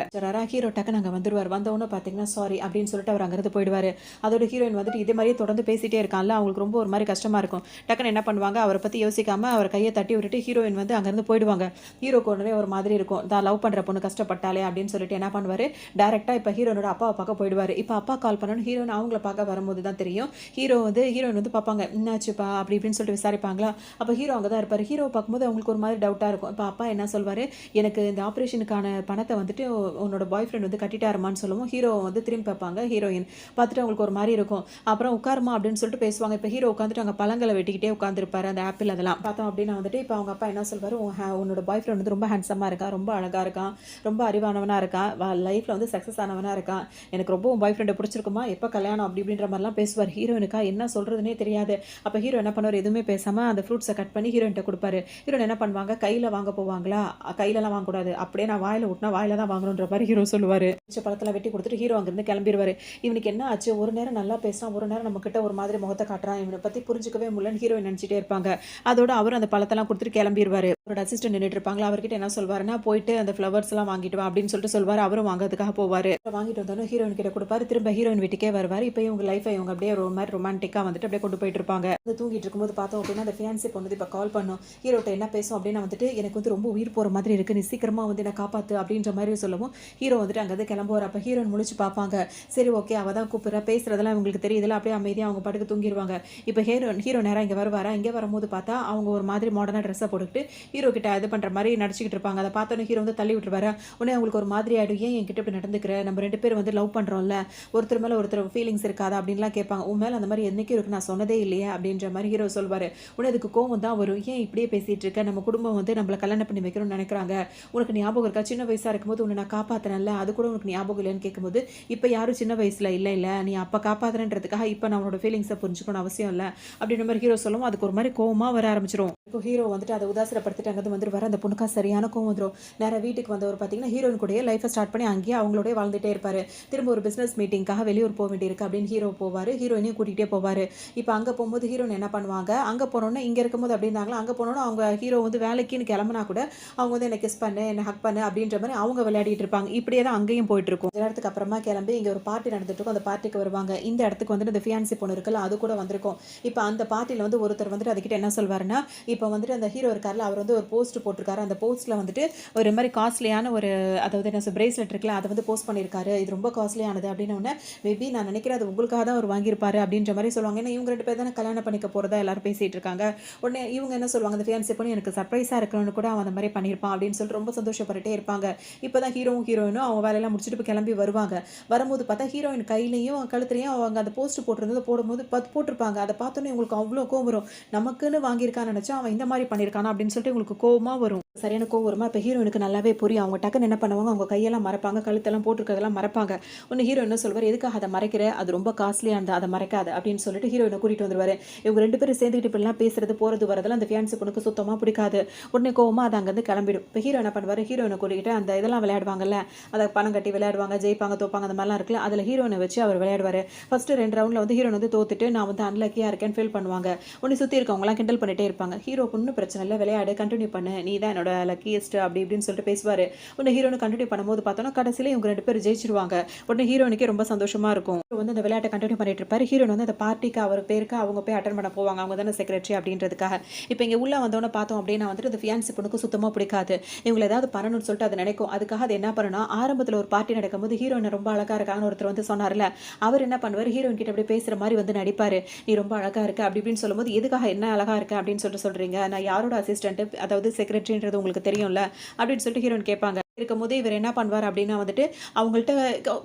ஹீரோ டக்குன்னு அங்கே வந்துடுவார். வந்தவொன்னே பார்த்தீங்கன்னா சாரி அப்படின்னு சொல்லிட்டு அவர் அங்கேருந்து போயிடுவார். அதோட ஹீரோயின் வந்துட்டு இதே மாதிரியே தொடர்ந்து பேசிட்டே இருக்கான்ல, அவங்களுக்கு ரொம்ப ஒரு மாதிரி கஷ்டமாக இருக்கும். டக்குன்னு என்ன பண்ணுவாங்க, அவரை பற்றி யோசிக்காமல் அவர் கையை தட்டி விட்டுட்டு ஹீரோயின் வந்து அங்கேருந்து போயிடுவாங்க. ஹீரோக்கு உடனே ஒரு மாதிரி இருக்கும், தான் லவ் பண்ணுற பொண்ணு கஷ்டப்பட்டாலே அப்படின்னு சொல்லிட்டு என்ன பண்ணுவார், டேரெக்டாக இப்போ ஹீரோனோட அப்பாவை பார்க்க போயிடுவார். இப்போ அப்பா கால் பண்ணணும், ஹீரோயின் அவங்கள பார்க்க வரும்போது தான் தெரியும். ஹீரோயின் வந்து பார்ப்பாங்க, என்னாச்சுப்பா அப்படி இப்படின்னு சொல்லிட்டு விசாரிப்பாங்களா. அப்போ ஹீரோ அங்கே தான் இருப்பார். ஹீரோ பார்க்கும்போது அவங்களுக்கு ஒரு மாதிரி டவுட்டாக இருக்கும். இப்போ அப்பா என்ன சொல்வார், எனக்கு இந்த ஆப்ரேஷனுக்கான பணத்தை வந்துட்டு உன்னோட பாய் ஃப்ரெண்ட் வந்து கட்டிட்டாருமான்னு சொல்லுவோம். ஹீரோ வந்து திரும்பி பார்ப்பாங்க. ஹீரோயின் பார்த்துட்டு அவங்களுக்கு ஒரு மாதிரி இருக்கும். அப்புறம் உட்காருமா அப்படின்னு சொல்லிட்டு பேசுவாங்க. இப்போ ஹீரோ உட்காந்துட்டு அங்கே பழங்களை வெட்டிக்கிட்டே உட்காந்துருப்பாரு. அந்த ஆப்பிள் அதெல்லாம் பார்த்தோம் அப்படின்னா வந்துட்டு இப்போ அவங்க அப்பா என்ன சொல்வார், உன்னோட பாய் ஃப்ரெண்ட் வந்து ரொம்ப ஹேண்ட்ஸமாக இருக்கான், ரொம்ப அழகாக இருக்கான், ரொம்ப அறிவானவனாக இருக்கான், லைஃப்பில் வந்து சக்ஸஸ் ஆனவனாக இருக்கான், எனக்கு ரொம்ப உன் பாய் ஃப்ரெண்டை பிடிச்சிருக்குமா, எப்போ கல்யாணம் அப்படி இப்படின்ற மாதிரிலாம் பேசுவார். ஹீரோயினுக்கா என்ன சொல்கிறதுனே தெரியாது. அப்போ ஹீரோ என்ன பண்ணுவார், எதுவுமே பேசாமல் அந்த ஃப்ரூட்ஸை கட் பண்ணி ஹீரோயின்ட்ட கொடுப்பாரு. ஹீரோயின் என்ன பண்ணுவாங்க, கையில் வாங்க போவாங்களா, கையிலலாம் வாங்கக்கூடாது, அப்படியே நான் வாயில் விட்டினா வாயில தான் வாங்கணுன்ற மாதிரி ஹீரோ சொல்லுவார். பழத்தில் வெட்டி கொடுத்துட்டு ஹீரோ அங்கேருந்து கிளம்பிடுவார். இவனுக்கு என்ன ஆச்சு, ஒரு நேரம் நல்லா பேசினா ஒரு நேரம் நம்ம கிட்ட ஒரு மாதிரி முகத்தை காட்டுறான், இவனை பற்றி புரிஞ்சுக்கவே முடியலன்னு ஹீரோயின் நினச்சிட்டே இருப்பாங்க. அதோட அவர் அந்த பழத்தெல்லாம் கொடுத்துட்டு கிளம்பிடுவார். அவரோட அசிஸ்டன்ட் நின்றுட்டு இருப்பாங்களா, அவர்கிட்ட என்ன சொல்வாருன்னா, போயிட்டு அந்த ஃப்ளவர்ஸ்லாம் வாங்கிட்டு வா அப்படின்னு சொல்லிட்டு சொல்வார். அவரும் வாங்கிறதுக்காக போவார். வாங்கிட்டு வந்தோன்னே ஹீரோயின் கிட்ட கொடுப்பாரு. திரும்ப ஹீரோயின் வீட்டுக்கே வருவார். இப்போ இவங்க லைஃபை இவங்க அப்படியே ஒரு மாதிரி ரொமான்டிக்காக வந்துட்டு அப்படியே கொண்டு போயிட்டு இருப்பாங்க. அது தூங்கிட்டு இருக்கும்போது பார்த்தோம் அப்படின்னா அந்த ஃபியான்சி பொண்ணு இப்போ கால் பண்ணும். ஹீரோட்ட என்ன பேசும் அப்படின்னா வந்துட்டு, எனக்கு வந்து ரொம்ப உயிர் போகிற மாதிரி இருக்குது, நீ சீக்கிரமாக வந்து என்ன காப்பாற்று அப்படின்ற மாதிரி சொல்லவும் ஹீரோ வந்துட்டு அங்கேருந்து கிளம்புவார். அப்போ ஹீரோயின் முழிச்சு பார்ப்பாங்க. சரி ஓகே அவள் தான் கூப்பிட்றா, பேசுறதெல்லாம் உங்களுக்கு தெரியுதுல, அப்படியே அமைதியாக அவங்க பாட்டுக்கு தூங்கிடுவாங்க. இப்போ ஹீரோ நேராக இங்கே வருவாரா, இங்கே வரும்போது பார்த்தா அவங்க ஒரு மாதிரி மாடர்னாக ட்ரெஸ்ஸை போட்டுக்கிட்டு ஹீரோ கிட்ட இது பண்ணுற மாதிரி நடிச்சிக்கிட்டு இருப்பாங்க. அதை பார்த்தோன்னே ஹீரோ வந்து தள்ளி விட்டுருவாரு. உடனே அவங்களுக்கு ஒரு மாதிரி ஆகிடும், ஏன் என்கிட்ட இப்படி நடந்துக்கிற, நம்ம 2 பேரும் வந்து லவ் பண்ணுறோம்ல, ஒருத்தர் மேலே ஒருத்தர் ஃபீலிங்ஸ் இருக்காதா அப்படின்லாம் கேட்பாங்க. உன் மேலே அந்த மாதிரி என்னைக்கும் இருக்கு, நான் சொன்னதே இல்லையே அப்படின்ற மாதிரி ஹீரோ சொல்வார். உடனே அதுக்கு கோவம் தான் வரும், ஏன் இப்படியே பேசிகிட்டு இருக்க, நம்ம குடும்பம் வந்து நம்மளை கல்யாணம் பண்ணி வைக்கணும்னு நினைக்கிறாங்க, உனக்கு ஞாபகம் இருக்கா, சின்ன வயசாக இருக்கும்போது உன்னை நான் காப்பாற்றினேன்ல, அது கூட உனக்கு ஞாபகம் இல்லைன்னு கேட்கும்போது, இப்போ யாரும் சின்ன வயசில் இல்லை நீ அப்போ காப்பாற்றுறன்றதுக்காக இப்போ நான் உன்னோட ஃபீலிங்ஸை புரிஞ்சுக்கணும் அவசியம் இல்லை அப்படின்ற மாதிரி ஹீரோ சொல்லுவோம். அதுக்கு ஒரு மாதிரி கோவமாக வர ஆரம்பிச்சிடும். ஹீரோ வந்துட்டு அதை உதாசனப்படுத்திட்டு அங்கேருந்து வந்துருவாரு. அந்த பொண்ணுக்கா சரியான கோவம் வந்துரும். நேரா வீட்டுக்கு வந்தவர் பார்த்தீங்கன்னா, ஹீரோயின் கூடயே லைஃப்ப ஸ்டார்ட் பண்ணி அங்கேயே அவங்களோடயே வாழ்ந்துட்டே இருப்பாரு. திரும்ப ஒரு பிசினஸ் மீட்டிங்காக வெளியூர் போ வேண்டியிருக்கு அப்படின்னு ஹீரோ போவாரு. ஹீரோயினையும் கூட்டிகிட்டே போவாரு. இப்ப அங்க போம்போது ஹீரோயின் என்ன பண்ணுவாங்க, அங்க போனோனே இங்க இருக்கும்போது எப்படி இருந்தாங்களோ, அங்க போனோனே அவங்க ஹீரோ வந்து வேலைக்குன்னு கிளம்புனா கூட, அவங்க வந்து என்ன கிஸ் பண்ணு, என்ன ஹக் பண்ணு அப்படின்ற மாரி அவங்க விளையாடிட்டு இருப்பாங்க. இப்படியே தான் அங்கேயும் போயிட்டுருக்கும். கொஞ்ச நேரத்துக்கு அப்புறமா கிளம்பி இங்க ஒரு பார்ட்டி நடந்துட்டு இருக்கும். அந்த பார்ட்டிக்கு வருவாங்க. இந்த இடத்துக்கு வந்துட்டு அந்த ஃபியான்சி பொண்ணு இருக்குல்ல, அது கூட வந்திருக்கும். இப்ப அந்த பார்ட்டில வந்து ஒருத்தர் வந்துட்டு அதுகிட்ட என்ன சொல்வாருன்னா, இப்ப வந்துட்டு அந்த ஹீரோ இருக்கார்ல, அவர் வந்து ஒரு போஸ்ட் போட்டிருக்காரு. அந்த போஸ்ட்ல வந்துட்டு ஒரு மாரி காஸ்ட்லியான ஒரு அதாவது என்ன பிரேஸ்லெட் இருக்குல்ல, அத வந்து போஸ்ட் பண்ணியிருக்காரு. இது ரொம்ப காஸ்ட்லியானது அப்படின்ன உடனே, மேபி நான் நினைக்கிறேன் அது உங்களுக்காக தான் அவர் வாங்கியிருப்பாரு அப்படின்ற மாரி சொல்லுவாங்க. ஏன்னா இவங்க 2 பேர் தானே கல்யாணம் பண்ணிக்க போறதா எல்லாரும் பேசிட்டு இருக்காங்க. உடனே இவங்க என்ன சொல்லுவாங்க, அந்த ஃபியான்சி பொண்ணு எனக்கு சர்ப்ரைஸா இருக்கணும்னு கூட அவன் அந்த மாரி பண்ணியிருப்பான் அப்படின்னு சொல்லிட்டு ரொம்ப சந்தோஷப்பட்டுட்டே இருப்பாங்க. இப்பதான் ஹீரோவும் ஹீரோயினும் அவங்க வேலையெல்லாம் முடிச்சுட்டு இப்ப கிளம்பி வருவாங்க. வரும்போது பார்த்தா ஹீரோயின் கையிலயும் கழுத்துலயும் அவங்க அந்த போஸ்ட் போட்டிருந்தத போடும்போது போட்டிருப்பாங்க. அத பார்த்தோன்னே உங்களுக்கு அவ்ளோ கோவம் வரும். நமக்குன்னு வாங்கியிருக்கான்னு நினைச்சா அவன் இந்த மாரி பண்ணியிருக்கானா அப்படின்னு சொல்லிட்டு உங்களுக்கு கோவமா வரும். சரியான கோவம் வருமா? இப்ப ஹீரோயினுக்கு நல்லாவே புரியும். அவங்க டக்குன்னு என்ன பண்ணுவாங்க, அவங்க கையெல்லாம் மறைப்பாங்க, கழுத்தெல்லாம் போட்டிருக்கிறதெல்லாம் மறைப்பாங்க. உடனே ஹீரோ என்ன சொல்வாரு, எதுக்காக அதை மறைக்கிற? அது ரொம்ப காஸ்ட்லியானது, அதை மறைக்காத அப்படின்னு சொல்லிட்டு ஹீரோயினை கூட்டிட்டு வந்துருவாரு. இவங்க 2 பேரும் சேர்ந்துக்கிட்டு இப்படிலாம் பேசுறது போறது வரதெல்லாம் அந்த ஃபியான்சி பொண்ணுக்கு சுத்தமா பிடிக்காது. உடனே கோவமா அது அங்கேருந்து கிளம்பிடும். இப்போ ஹீரோ என்ன பண்ணுவாரு, ஹீரோயினை கூட்டிக்கிட்டு அந்த இதெல்லாம் விளையாடுவாங்கல்ல, அதை பணம் கட்டி விளையாடுவாங்க, ஜெயிப்பாங்க தோப்பாங்க அந்த மாதிரிலாம் இருக்குல்ல, அதில் ஹீரோயினை வச்சு அவர் விளையாடுவாரு. ஃபர்ஸ்ட் 2 ரவுண்ட்ல வந்து ஹீரோயின் வந்து தோத்துட்டு நான் வந்து அன்லக்கியா இருக்கேன்னு ஃபீல் பண்ணுவாங்க. உடனே சுற்றி இருக்கவங்கலாம் கிண்டல் பண்ணிட்டே இருப்பாங்க. ஹீரோ ஒன்றும் பிரச்சனை இல்லை, விளையாடு, கண்டினியூ பண்ணு, நீ தான் என்னோட லக்கியஸ்ட் அப்படி இப்படின்னு சொல்லிட்டு பேசுவாரு. உடனே ஹீரோனு கண்டினியூ பண்ணும்போது பார்த்தோன்னா கடைசியில இவங்க 2 பேரும் ஜெயிச்சிருவாங்க. உடனே ஹீரோனுக்கே ரொம்ப சந்தோஷமா இருக்கும். ஹீரோ வந்து அந்த விளையாட்டை கண்டினியூ பண்ணிட்டு இருப்பாரு. ஹீரோன் வந்து அந்த பார்ட்டிக்கு அவர் பேருக்கு அவங்க போய் அட்டன் பண்ண போவாங்க. அவங்க தானே செக்ரட்டரி அப்படின்றதுக்காக. இப்போ இங்க உள்ள வந்தோன்னு பார்த்தோம் அப்படின்னா வந்துட்டு அந்த ஃபியான்சி பொண்ணுக்கு சுத்தமா பிடிக்காது. இவங்களை ஏதாவது பண்ணணும்னு சொல்லிட்டு அது நினைக்கும். அதுக்காக அது என்ன பண்ணுனா, ஆரம்பத்தில் ஒரு பார்ட்டி நடக்கும்போது ஹீரோயின் ரொம்ப அழகா இருக்காங்கன்னு ஒருத்தர் வந்து சொன்னார்ல, அவர் என்ன பண்ணுவார், ஹீரோயின் கிட்ட அப்படியே பேசுற மாதிரி வந்து நடிப்பாரு. நீ ரொம்ப அழகா இருக்க அப்படி இப்படின்னு சொல்லும்போது, எதுக்காக என்ன அழகா இருக்க அப்படின்னு சொல்லிட்டு சொல்றீங்க, நான் யாரோட அசிஸ்டன்ட் அதாவது செக்ரட்டரின்றது உங்களுக்கு தெரியும்ல அப்படின்னு சொல்லிட்டு ஹீரோயின் கேட்பாங்க. இருக்கும்போது இவர் என்ன பண்ணுவார் அப்படின்னா வந்துட்டு அவங்கள்ட்ட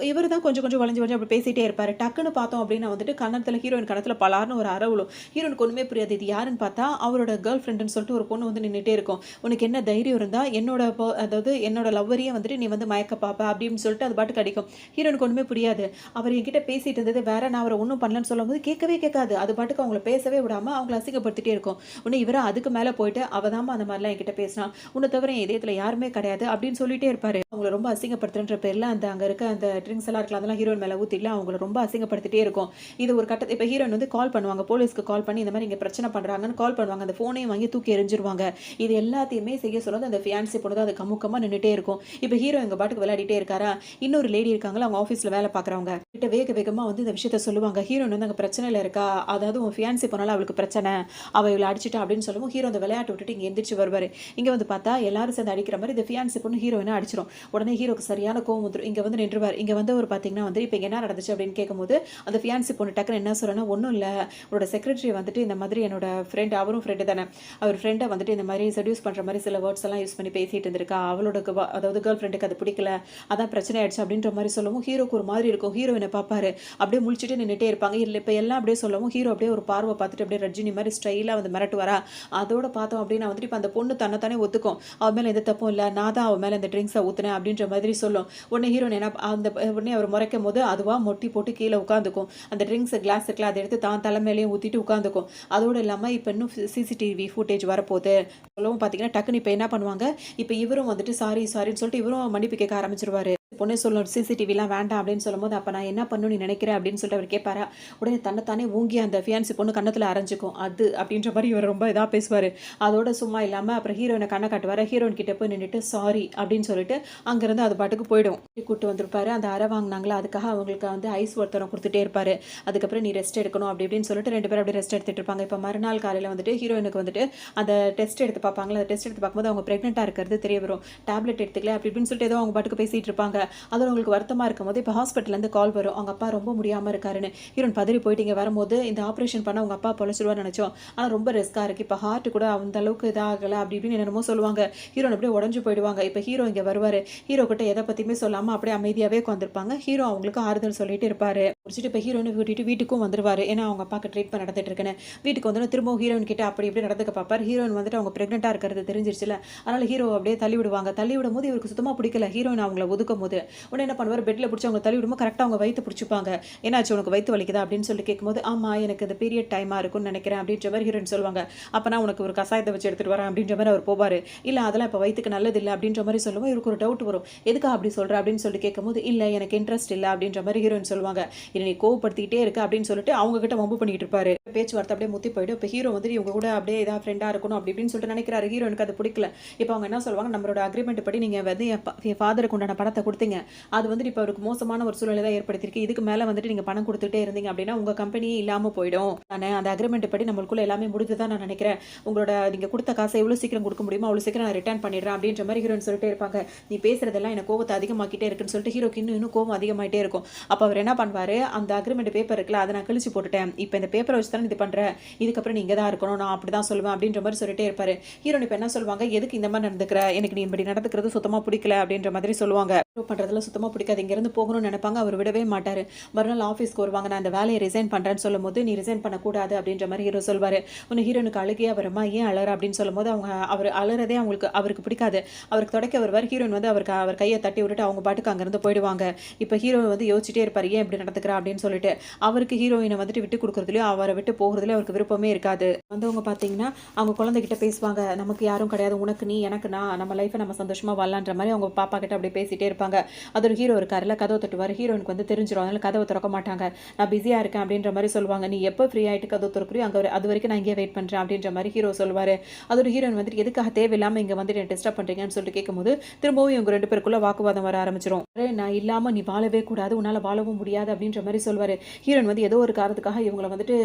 இவர் தான் கொஞ்சம் கொஞ்சம் வளைஞ்சு வளைஞ்சு அப்படி பேசிட்டே இருப்பாரு. டக்குன்னு பார்த்தோம் அப்படின்னா வந்துட்டு கன்னத்தில் ஹீரோயின் கணத்தில் பலார்னு ஒரு அற விழும். ஹீரோனுக்கு ஒன்றுமே புரியாது இது யாருன்னு பார்த்தா அவரோட கேர்ள் ஃப்ரெண்டுன்னு சொல்லிட்டு ஒரு பொண்ணு வந்து நின்றுட்டே இருக்கும். உனக்கு என்ன தைரியம் இருந்தா என்னோட அதாவது என்னோட லவ்வரியே வந்துட்டு நீ வந்து மயக்க பாப்ப அப்படின்னு சொல்லிட்டு அது பாட்டுக்கு அடிக்கும். ஹீரோனுக்கு ஒன்றுமே புரியாது. அவர் என்கிட்ட பேசிட்டு இருந்தது வேற, நான் அவரை ஒன்றும் பண்ணலன்னு சொல்லும் போது கேட்கவே கேட்காது. அது பாட்டுக்கு அவங்கள பேசவே விடாம அவங்கள அசிங்கப்படுத்திட்டே இருக்கும். உன்னை இவரை அதுக்கு மேலே போயிட்டு அவதாம அந்த மாதிரிலாம் என்கிட்ட பேசினா, உன்னை தவிர என் இதயத்தில் யாருமே கிடையாது அப்படின்னு சொல்லிட்டே இருப்பாரு. அவங்கள ரொம்ப அசிங்கப்படுத்துறன்ற பேர்ல அந்த அங்க இருக்க அந்த ட்ரிங்க்ஸ் எல்லாம் இருக்கலாம், அதெல்லாம் ஹீரோயின் மேல ஊத்தில அவங்கள ரொம்ப அசிங்கப்படுத்திட்டே இருக்கும். இது ஒரு கட்டத்தை இப்ப ஹீரோயின் வந்து கால் பண்ணுவாங்க, போலீஸ்க்கு கால் பண்ணி இந்த மாதிரி இங்க பிரச்சனை பண்றாங்கன்னு கால் பண்ணுவாங்க. அந்த போனையும் வாங்கி தூக்கி எறிஞ்சிருவாங்க. இது எல்லாத்தையுமே செய்ய சொல்றது அந்த ஃபியான்சி பொண்ணு தான் அது கமுக்கமா நின்னுட்டே இருக்கும். இப்ப ஹீரோ எங்க பாட்டுக்கு விளையாடிட்டே இருக்காரா, இன்னொரு லேடி இருக்காங்களா அவங்க ஆஃபீஸ்ல வேலை பாக்குறவங்க கிட்ட வேக வேகமா வந்து இந்த விஷயத்த சொல்லுவாங்க. ஹீரோயின் வந்து அங்க பிரச்சனையில இருக்கா, அதாவது உன் ஃபியான்சி போனாலும் அவளுக்கு பிரச்சனை, அவ இவளை அடிச்சுட்டா அப்படின்னு சொல்லுவோம். ஹீரோ அந்த விளையாட்டு விட்டுட்டு இங்க எந்திரிச்சு வருவாரு. இங்க வந்து பார்த்தா எல்லாரும் சேர்ந்து அடிக்கிற மாதிரி இந்த ஃபியான்சி பொண்ணு ஹீரோயினை அடிச்சிடும். உடனே ஹீரோக்கு சரியான கோவம் வந்துடும். இங்க வந்து நின்றுவார். இங்க வந்து ஒரு பார்த்தீங்கன்னா வந்து இப்போ என்ன நடந்துச்சு அப்படின்னு கேட்கும்போது அந்த ஃபியான்சி பொண்ணு டக்குன்னு என்ன சொல்றேன்னா, ஒன்றும் இல்லை, உன்னோட செக்ரட்டரி வந்துட்டு இந்த மாதிரி என்னோட ஃப்ரெண்ட், அவரும் ஃப்ரெண்டு தானே, அவர் ஃப்ரெண்டை வந்துட்டு இந்த மாதிரி செடியூஸ் பண்ணுற மாதிரி சில வேர்ட்ஸ் எல்லாம் யூஸ் பண்ணி பேசிட்டு இருந்திருக்கா, அவளோட அதாவது கேர்ள் ஃப்ரெண்டுக்கு அது பிடிக்கல, அதான் பிரச்சனை ஆயிடுச்சு அப்படின்ற மாதிரி சொல்லவும் ஹீரோக்கு ஒரு மாதிரி இருக்கும். ஹீரோயினை பார்ப்பாரு, அப்படியே முழிச்சுட்டு நின்றுட்டே இருப்பாங்க. இல்லை இப்போ எல்லாம் அப்படியே சொல்லவும் ஹீரோ அப்படியே ஒரு பார்வை பார்த்துட்டு அப்படியே ரஜினி மாதிரி ஸ்டைலாக வந்து மிரட்டுவாரா. அதோட பார்த்தோம் அப்படின்னா வந்துட்டு இப்போ அந்த பொண்ணு தன்னைத்தானே ஒத்துக்கும், அவன் மேலே எந்த தப்பும் இல்லை, நான் தான் அவன் மேலே இந்த ட்ரிங்க்ஸை ஊற்றினேன் அப்படின்ற மாதிரி சொல்லும். உடனே ஹீரோயின் என்ன அந்த உடனே அவர் முறைக்கும் போது அதுவா மொட்டி போட்டு கீழே உட்காந்துக்கும். அந்த ட்ரிங்க்ஸ் கிளாஸ் இருக்குல்ல அதை எடுத்து தான் தலைமையிலையும் ஊற்றிட்டு உட்காந்துக்கும். அதோடு இல்லாமல் இப்போ இன்னும் சிசிடிவி ஃபுட்டேஜ் வரப்போகுது சொல்லவும் பார்த்தீங்கன்னா டக்குன்னு இப்போ என்ன பண்ணுவாங்க, இப்போ இவரும் வந்துட்டு சாரின்னு சொல்லிட்டு இவரும் மன்னிப்பு கேட்க ஆரம்பிச்சிருவாரு. பொண்ணு சொல்லும் சிசிடிவிலாம் வேண்டாம் அப்படின்னு சொல்லும்போது, அப்போ நான் என்ன பண்ணணும் நீ நினைக்கிறேன் அப்படின்னு சொல்லிட்டு அவர் கேட்பாரா. உடனே தன்னைத்தானே ஊங்கி அந்த ஃபியான்சி பொண்ணு கண்ணத்தில் அரைஞ்சிக்கும். அது அப்படின்ற மாதிரி இவர் ரொம்ப இதாக பேசுவார். அதோட சும்மா இல்லாமல் அப்புறம் ஹீரோயினை கண்ணை காட்டுவார். ஹீரோயின் கிட்ட போய் நின்றுட்டு சாரி அப்படின்னு சொல்லிட்டு அங்கேருந்து அது பாட்டுக்கு போயிடும். கூப்பிட்டு வந்திருப்பாரு. அந்த அரை வாங்கினாங்களா அதுக்காக அவங்களுக்கு வந்து ஐஸ் ஒருத்தரம் கொடுத்துட்டே இருப்பாரு. அதுக்கப்புறம் நீ ரெஸ்ட் எடுக்கணும் அப்படி இப்படின்னு சொல்லிட்டு 2 பேரும் அப்படியே ரெஸ்ட் எடுத்துட்டு இருப்பாங்க. இப்போ மறுநாள் காலையில் வந்துட்டு ஹீரோயினுக்கு வந்துட்டு அந்த டெஸ்ட் எடுத்து பார்ப்பாங்களா, அந்த டெஸ்ட் எடுத்து பார்க்கும்போது அவங்க ப்ரெக்னெண்ட்டாக இருக்கிறது தெரிய வரும். டேப்லெட் எடுத்துக்கல அப்படி இப்படின்னு சொல்லிட்டு ஏதோ அவங்க பாட்டுக்கு பேசிட்டு இருப்பாங்க. அது உங்களுக்கு வருத்தமாக இருக்கும்போது இப்போ ஹாஸ்பிட்டல்லேருந்து கால் வரும், அவங்க அப்பா ரொம்ப முடியாமல் இருக்காருன்னு. ஹீரோயின் பதறி போயிட்டு இங்கே வரும்போது இந்த ஆப்ரேஷன் பண்ண அவங்க அப்பா பொழைச்சிடுவான்னு நினச்சோம், ஆனால் ரொம்ப ரிஸ்க்காக இருக்குது, இப்போ ஹார்ட் கூட அந்த அளவுக்கு இதாகலை அப்படி இப்படின்னு என்னென்னமோ சொல்லுவாங்க. ஹீரோயின் அப்படியே உடஞ்சு போயிடுவாங்க. இப்போ ஹீரோ இங்கே வருவார். ஹீரோ கிட்ட எதை பற்றியுமே சொல்லாமல் அப்படியே அமைதியாகவே உட்காந்துருப்பாங்க. ஹீரோ அவங்களுக்கு ஆறுதல் சொல்லிட்டு இருப்பாரு. முடிச்சுட்டு இப்போ ஹீரோயினை கூட்டிட்டு வீட்டுக்கும் வந்துருவாரு. ஏன்னா அவங்க அப்பாவுக்கு ட்ரீட்மெண்ட் நடந்துட்டு இருக்குன்னு. வீட்டுக்கு வந்து திரும்பவும் ஹீரோயின் கிட்ட அப்படி இப்படி நடந்துக்க பார்ப்பார். ஹீரோயின் வந்துட்டு அவங்க ப்ரெக்னெண்ட்டாக இருக்கிறது தெரிஞ்சிருச்சுல, அதனால் ஹீரோ அப்படியே தள்ளி விடுவாங்க. தள்ளி விடும் போது இவருக்கு சுத்தமாக பிடிக்கல. ஹீரோயின் அவங்கள ஒதுக்கும் போது உடனே என்ன பண்ணுவார், பெட்ல பிடிச்சி அவங்க தள்ளி விடும்போது கரெக்டாக அவங்க வயிற்று பிடிச்சிப்பாங்க. என்னாச்சு உனக்கு வயிற்று வலிக்குதா அப்படின்னு சொல்லி கேட்கும்போது, ஆமா எனக்கு இந்த பீரியட் டைமாக இருக்கும்னு நினைக்கிறேன் அப்படின்ற மாதிரி ஹீரோயின் சொல்லுவாங்க. அப்போ நான் உனக்கு ஒரு கசாயத்தை வச்சு எடுத்துகிட்டு வரேன் அப்படின்ற மாதிரி அவர் போவார். இல்லை அதெல்லாம் இப்போ வயிற்றுக்கு நல்லது இல்லை அப்படின்ற மாதிரி சொல்லுவோம். இவருக்கு ஒரு டவுட் வரும், எதுக்கா அப்படி சொல்கிற அப்படின்னு சொல்லி கேட்கும்போது, இல்லை எனக்கு இன்ட்ரெஸ்ட் இல்லை அப்படின்ற மாதிரி ஹீரோயின் சொல்லுவாங்க. இல்லை நீ கோவப்படுத்திக்கிட்டே இருக்க அப்படின்னு சொல்லிட்டு அவங்க கிட்ட வம்பு பண்ணிட்டு இருப்பாரு. பேச்சுவார்த்தை அப்படியே முத்தி போயிடும். இப்போ ஹீரோ வந்து இவங்க கூட அப்படியே ஏதாவது ஃப்ரெண்டாக இருக்கணும் அப்படி இப்படின்னு சொல்லிட்டு நினைக்கிறாரு. ஹீரோனுக்கு அது பிடிக்கல. இப்போ அவங்க என்ன சொல்லுவாங்க, நம்மளோட அக்ரிமெண்ட் படி நீங்கள் வந்து என் ஃபாதருக்கு உண்டான பணத்தை கொடுத்தீங்க, அது வந்துட்டு இப்போ அவருக்கு மோசமான ஒரு சூழ்நிலை தான் ஏற்படுத்தியிருக்கு. இதுக்கு மேலே வந்துட்டு நீங்கள் பணம் கொடுத்துட்டே இருந்தீங்க அப்படின்னா உங்கள் கம்பெனியே இல்லாமல் போயிடும். நான் அந்த அக்ரிமெண்ட் படி நம்மளுக்குள்ள எல்லாமே முடிஞ்சு தான் நான் நினைக்கிறேன். உங்களோட நீங்கள் கொடுத்த காசை எவ்வளோ சீக்கிரம் கொடுக்க முடியுமோ அவ்வளோ சீக்கிரம் நான் ரிட்டர்ன் பண்ணிடுறேன் அப்படின்ற மாதிரி ஹீரோயின் சொல்லிட்டே இருப்பாங்க. நீ பேசுறதெல்லாம் எனக்கு கோவத்தை அதிகமாக்கிட்டே இருக்குன்னு சொல்லிட்டு ஹீரோக்கு இன்னும் கோவம் அதிகமாகிட்டே இருக்கும். அப்போ அவர் என்ன பண்ணுவார், அந்த அக்ரிமெண்ட் பேப்பர் இருக்குல்ல அதை நான் கிழிச்சு போட்டுட்டேன், இப்போ இந்த பேப்பரை வச்சு தான் இது பண்ணுறேன், இதுக்கப்புறம் நீ இங்கே தான் இருக்கணும், நான் அப்படி தான் சொல்லுவேன் அப்படின்ற மாதிரி சொல்லிட்டே இருப்பாரு. ஹீரோன் இப்போ என்ன சொல்லுவாங்க, எதுக்கு இந்த மாதிரி நடந்துக்கிற, எனக்கு நீ இப்படி நடந்துக்கிறது சுத்தமாக பிடிக்கல அப்படின்ற மாதிரி சொல்லுவாங்க. பண்ணுறதுல சுத்தமாக பிடிக்காது, இங்கேருந்து போகணும்னு நினைப்பாங்க. அவர் விடவே மாட்டார். மறுநாள் ஆஃபீஸ்க்கு வருவாங்க, நான் இந்த வேலையை ரிசைன் பண்ணுறேன்னு சொல்லும் போது, நீ ரிசைன் பண்ணக்கூடாது அப்படின்ற மாதிரி ஹீரோ சொல்வார். உன்னை ஹீரோனுக்கு அழுகையாக வரமா, ஏன் அழற அப்படின்னு சொல்லும் போது அவர் அலறதே அவருக்கு பிடிக்காது. அவருக்கு தொடக்க வருவார். ஹீரோயின் வந்து அவர் கையை தட்டி விட்டுட்டு அவங்க பாட்டுக்கு அங்கேருந்து போயிடுவாங்க. இப்போ ஹீரோ வந்து யோசிச்சுட்டே இருப்பார், ஏன் இப்படி நடந்துக்கிறா அப்படின்னு சொல்லிட்டு. அவருக்கு ஹீரோயினை வந்துட்டு விட்டு கொடுக்குறதுலையும் அவரை விட்டு போகிறதுலையும் அவருக்கு விருப்பமே இருக்காது. வந்தவங்க பார்த்தீங்கன்னா அவங்க குழந்தைகிட்ட பேசுவாங்க, நமக்கு யாரும் கிடையாது, உனக்கு நீ எனக்கு நான், நம்ம லைஃப்பை நம்ம சந்தோஷமாக வாழலான்ற மாதிரி அவங்க பாப்பா கிட்ட அப்படி பேசிகிட்டே இருப்பாங்க. அது ஒரு ஹீரோ இருக்காருல்ல, கதவை தட்டுவார். ஹீரோனுக்கு வந்து தெரிஞ்சிடும், அதனால கதவை திறக்க மாட்டாங்க. நான் பிஸியாக இருக்கேன் அப்படின்ற மாதிரி சொல்லுவாங்க. நீ எப்போ ஃப்ரீ ஆகிட்டு கதவை திறக்குறியோ அது வரைக்கும் நான் இங்கே வெயிட் பண்ணுறேன் அப்படின்ற மாதிரி ஹீரோ சொல்லுவார். அதோட ஹீரோயின் வந்துட்டு எதுக்காக தேவையில்லாமல் இங்கே வந்துட்டு என்ன டிஸ்டர்ப் பண்ணுறீங்கன்னு சொல்லிட்டு கேட்கும்போது திரும்பவும் இவங்க ரெண்டு பேருக்குள்ள வாக்குவாதம் வர ஆரம்பிச்சிடும். நான் இல்லாமல் நீ வாழவே கூடாது, உன்னால் வாழவும் முடியாது அப்படின்ற மாதிரி சொல்வார். ஹீரோயின் வந்து ஏதோ ஒரு காரணத்துக்காக இவங்களை வந்துட்டு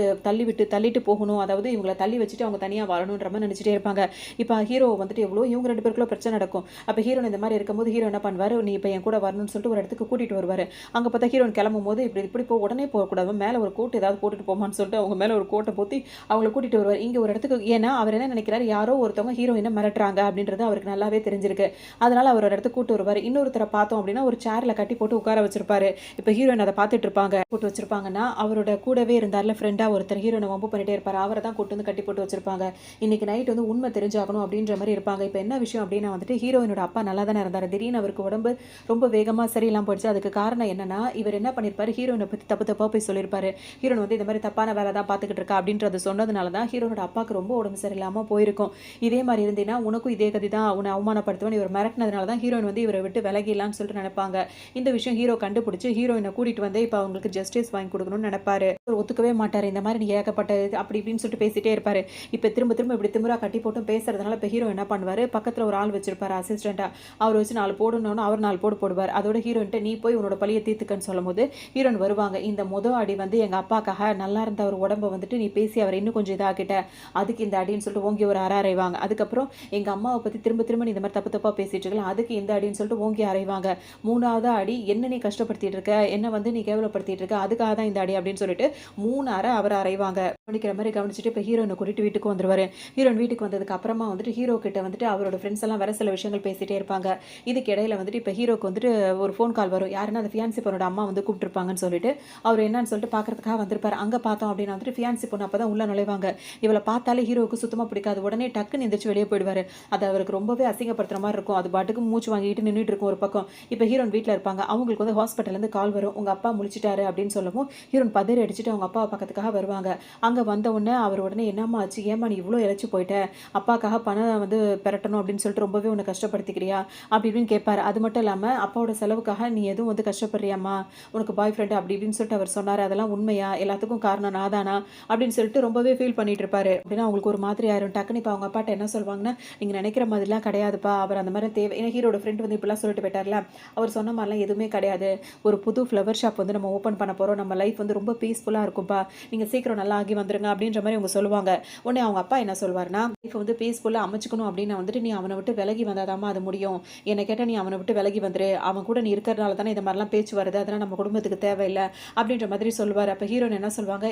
தள்ளிட்டு போகணும், அதாவது இவங்களை தள்ளி வச்சுட்டு அவங்க தனியாக வாழணுன்ற மாதிரி நினச்சிட்டே இருப்பாங்க. இப்போ ஹீரோ வந்துட்டு எவ்வளோ இவங்க ரெண்டு பேருக்குள்ள பிரச்சனை நடக்கும். அப்போ ஹீரோன் இந்த மாதிரி இருக்கும்போது ஹீரோ என்ன பண்ணுவார், நீ இப்போ என் கூட வரணும்னு சொல்லிட்டு ஒரு இடத்துக்கு கூட்டிகிட்டு வருவார். அங்கே பார்த்தா ஹீரோன் கிளம்பும் போது இப்படி உடனே போகக்கூடாது, மேலே ஒரு கோட் ஏதாவது போட்டுட்டு போமான்னு சொல்லிட்டு அவங்க மேலே ஒரு கோட்டை போற்றி அவங்கள கூட்டிகிட்டு வருவார். இங்கே ஒரு இடத்துக்கு, ஏன்னா அவர் என்ன நினைக்கிறாரு, யாரோ ஒருத்தவங்க ஹீரோயினை மிரட்டுறாங்க அப்படின்றது அவருக்கு நல்லாவே தெரிஞ்சிருக்கு. அதனால அவர் ஒரு இடத்துக்கு கூட்டு வருவார். இன்னொருத்தரை பார்த்தோம் அப்படின்னா ஒரு சேர்ல கட்டி போட்டு உட்கார வச்சிருப்பாரு. இப்போ ஹீரோயின் அதை பார்த்துட்டு இருப்பாங்க. போட்டு வச்சிருப்பாங்கன்னா அவரோட கூடவே இருந்தார்ல ஃப்ரெண்டா ஒருத்தர் ஹீரோனை வம்பு பண்ணிட்டே இருப்பாரு, அவரை தான் கூட்டு வந்து கட்டி போட்டு வச்சிருப்பாங்க. இன்னைக்கு நைட் வந்து உண்மை தெரிஞ்சாகணும் அப்படின்ற மாதிரி இருப்பாங்க. இப்போ என்ன விஷயம் அப்படின்னா வந்துட்டு ஹீரோயினோட அப்பா நல்லா தானே இருந்தார், திடீர்னு அவருக்கு உடம்பு ரொம்ப வேகமாக சரியில்லாம போயிடுச்சு. அதுக்கு காரணம் என்னன்னா, இவர் என்ன பண்ணிருப்பாரு, ஹீரோயினை பற்றி தப்பா போய் சொல்லியிருப்பாரு. ஹீரோன் வந்து இந்த மாதிரி தப்பான வேலை தான் பார்த்துக்கிட்டு இருக்கா அப்படின்றது சொன்னதுனால தான் ஹீரோனோட அப்பாவுக்கு ரொம்ப உடம்பு சரியில்லாமல் போயிருக்கும். இதே மாதிரி இருந்தீங்கன்னா உனக்கும் இதே கதி தான், உன்னை அவமானப்படுத்துவேன் இவர் மிரட்டினதுனால தான் ஹீரோயின் வந்து இவரை விட்டு விலகிடலான்னு சொல்லிட்டு நினைப்பாங்க. இந்த விஷயம் ஹீரோ கண்டுபிடிச்சு ஹீரோயினை கூட்டிட்டு வந்து இப்போ அவங்களுக்கு ஜஸ்டிஸ் வாங்கி கொடுக்கணும்னு நினைப்பாரு. ஒத்துக்கவே மாட்டாரு. இந்த மாதிரி நீ ஏகப்பட்டது அப்படி இப்படின்னு சொல்லிட்டு பேசிட்டே இருப்பாரு. இப்போ திரும்ப இப்படி திமிரா கட்டி போட்டும் பேசுறதுனால இப்போ ஹீரோ என்ன பண்ணுவாரு, பக்கத்தில் ஒரு ஆள் வச்சிருப்பாரு அசிஸ்டண்டா, அவர் வச்சு 4 போடணும்னு அவர் 4 போடுவார். அதோட ஹீரோயின்ட்ட நீ போய் உன்னோட பழியை தீர்த்துக்கன்னு சொல்லும் போது ஹீரோயின் வருவாங்க. இந்த அடி வந்து எங்க அப்பாக்காக நல்லா இருந்த ஒரு உடம்பை வந்துட்டு நீ பேசி அவர் இன்னும் கொஞ்சம் இதாகிட்ட, அதுக்கு இந்த அடின்னு சொல்லிட்டு ஓங்கி ஒரு அரைவாங்க. அதுக்கப்புறம் எங்க அம்மாவை பத்தி திரும்ப நீ இந்த மாதிரி தப்பா பேசிட்டு இருக்கலாம், அதுக்கு இந்த அடின்னு சொல்லிட்டு ஓங்கி அரைவாங்க. 3வது அடி, என்ன நீ கஷ்டப்படுத்திட்டு இருக்க, என்ன வந்து நீ கேவலப்படுத்திட்டு இருக்க, அதுக்காக தான் இந்த அடி அப்படின்னு சொல்லிட்டு 3 அரை அவர் அரைவாங்க. கவனிக்கிற மாதிரி கவனிச்சுட்டு இப்போ ஹீரோயினை கூட்டிட்டு வீட்டுக்கு வந்துருவாரு. ஹீரோயின் வீட்டுக்கு வந்ததுக்கு அப்புறமா வந்துட்டு ஹீரோ கிட்ட வந்துட்டு அவரோட ஃப்ரெண்ட்ஸ் எல்லாம் வேற சில விஷயங்கள் பேசிட்டே இருப்பாங்க. இதுக்கு இடையில வந்துட்டு இப்போ ஹீரோக்கு வந்துட்டு ஒரு ஃபோன் கால் வரும். யாருன்னா அந்த ஃபியான்சி பொண்ணோட அம்மா வந்து கூப்பிட்டுருப்பாங்கன்னு சொல்லிட்டு அவர் என்னன்னு சொல்லிட்டு பார்க்கறதுக்காக வந்திருப்பாரு. அங்கே பார்த்தோம் அப்படின்னா வந்துட்டு ஃபியான்சி பொண்ணு அப்போ தான் உள்ள நுழைவாங்க. இவளை பார்த்தாலே ஹீரோவுக்கு சுத்தமாக பிடிக்காது. உடனே டக்குன்னு எந்திரிச்சு வெளியே போயிடுவாரு. அது அவருக்கு ரொம்பவே அசிங்கப்படுத்துற மாதிரி இருக்கும். அது பாட்டுக்கு மூச்சு வாங்கிட்டு நின்றுட்டு இருக்கும் ஒரு பக்கம். இப்போ ஹீரோன் வீட்டில் இருப்பாங்க. அவங்களுக்கு வந்து ஹாஸ்பிட்டல்லேருந்து கால் வரும், உங்கள் அப்பா முழிச்சிட்டாரு அப்படின்னு சொல்லவும் ஹீரோன் பதறி அடிச்சுட்டு அவங்க அப்பாவை பக்கத்துக்காக வருவாங்க. அங்கே வந்த உடனே அவர் உடனே என்னம்மா ஆச்சு, ஏமா நீ இவ்வளோ இழைச்சி போயிட்ட, அப்பாக்காக பணம் வந்து பெறட்டணும் அப்படின்னு சொல்லிட்டு ரொம்பவே உன்னை கஷ்டப்படுத்திக்கிறியா அப்படி இப்படின்னு கேட்பாரு. அது மட்டும் இல்லாமல் அப்பாவோட செலவுக்காக நீ எதுவும் வந்து கஷ்டப்படுறியாம்மா, உனக்கு பாய் ஃப்ரெண்டு அப்படி இப்படின்னு சொல்லிட்டு அவர் சொன்னார். அதெல்லாம் உண்மையா, எல்லாத்துக்கும் காரணம் நாதானா அப்படின்னு சொல்லிட்டு ரொம்பவே ஃபீல் பண்ணிட்டு இருப்பாரு. அப்படின்னா அவங்களுக்கு ஒரு மாதிரி ஆயிரும். டக்குன்னு இப்போ அவங்க அப்பாட்ட என்ன சொல்லுவாங்கன்னா, நீங்கள் நினைக்கிற மாதிரிலாம் கிடையாதுப்பா, அவர் அந்த மாதிரி தேவை, ஏன்னா ஹீரோட ஃப்ரெண்ட் வந்து இப்படிலாம் சொல்லிட்டு போயிட்டார்ல, அவர் சொன்ன மாதிரிலாம் எதுவுமே கிடையாது. ஒரு புது ஃப்ளவர் ஷாப் வந்து நம்ம ஓப்பன் பண்ண போகிறோம், நம்ம லைஃப் வந்து ரொம்ப பீஸ்ஃபுல்லாக இருக்கும்ப்பா, நீங்கள் சீக்கிரம் நல்லா ஆகி வந்துருங்க அப்படின்ற மாதிரி அவங்க சொல்லுவாங்க. உடனே அவங்க அப்பா என்ன சொல்வார்னா, லைஃப் வந்து பீஸ்ஃபுல்லாக அமைச்சுக்கணும் அப்படின்னு வந்துட்டு நீ அவனை விட்டு விலகி வந்தாதாம்மா அது முடியும். என்னை கேட்டால் நீ அவனை விட்டு விலகி வந்துரு, அவன் கூட நீ இருக்கிறதுனால தானே இந்த மாதிரிலாம் பேச்சு வருது, அதெல்லாம் நம்ம குடும்பத்துக்கு தேவையில்லை அப்படின்ற மாதிரி சொல்லுவார். அப்போ ஹீரோன் என்ன சொல்லுவாங்க,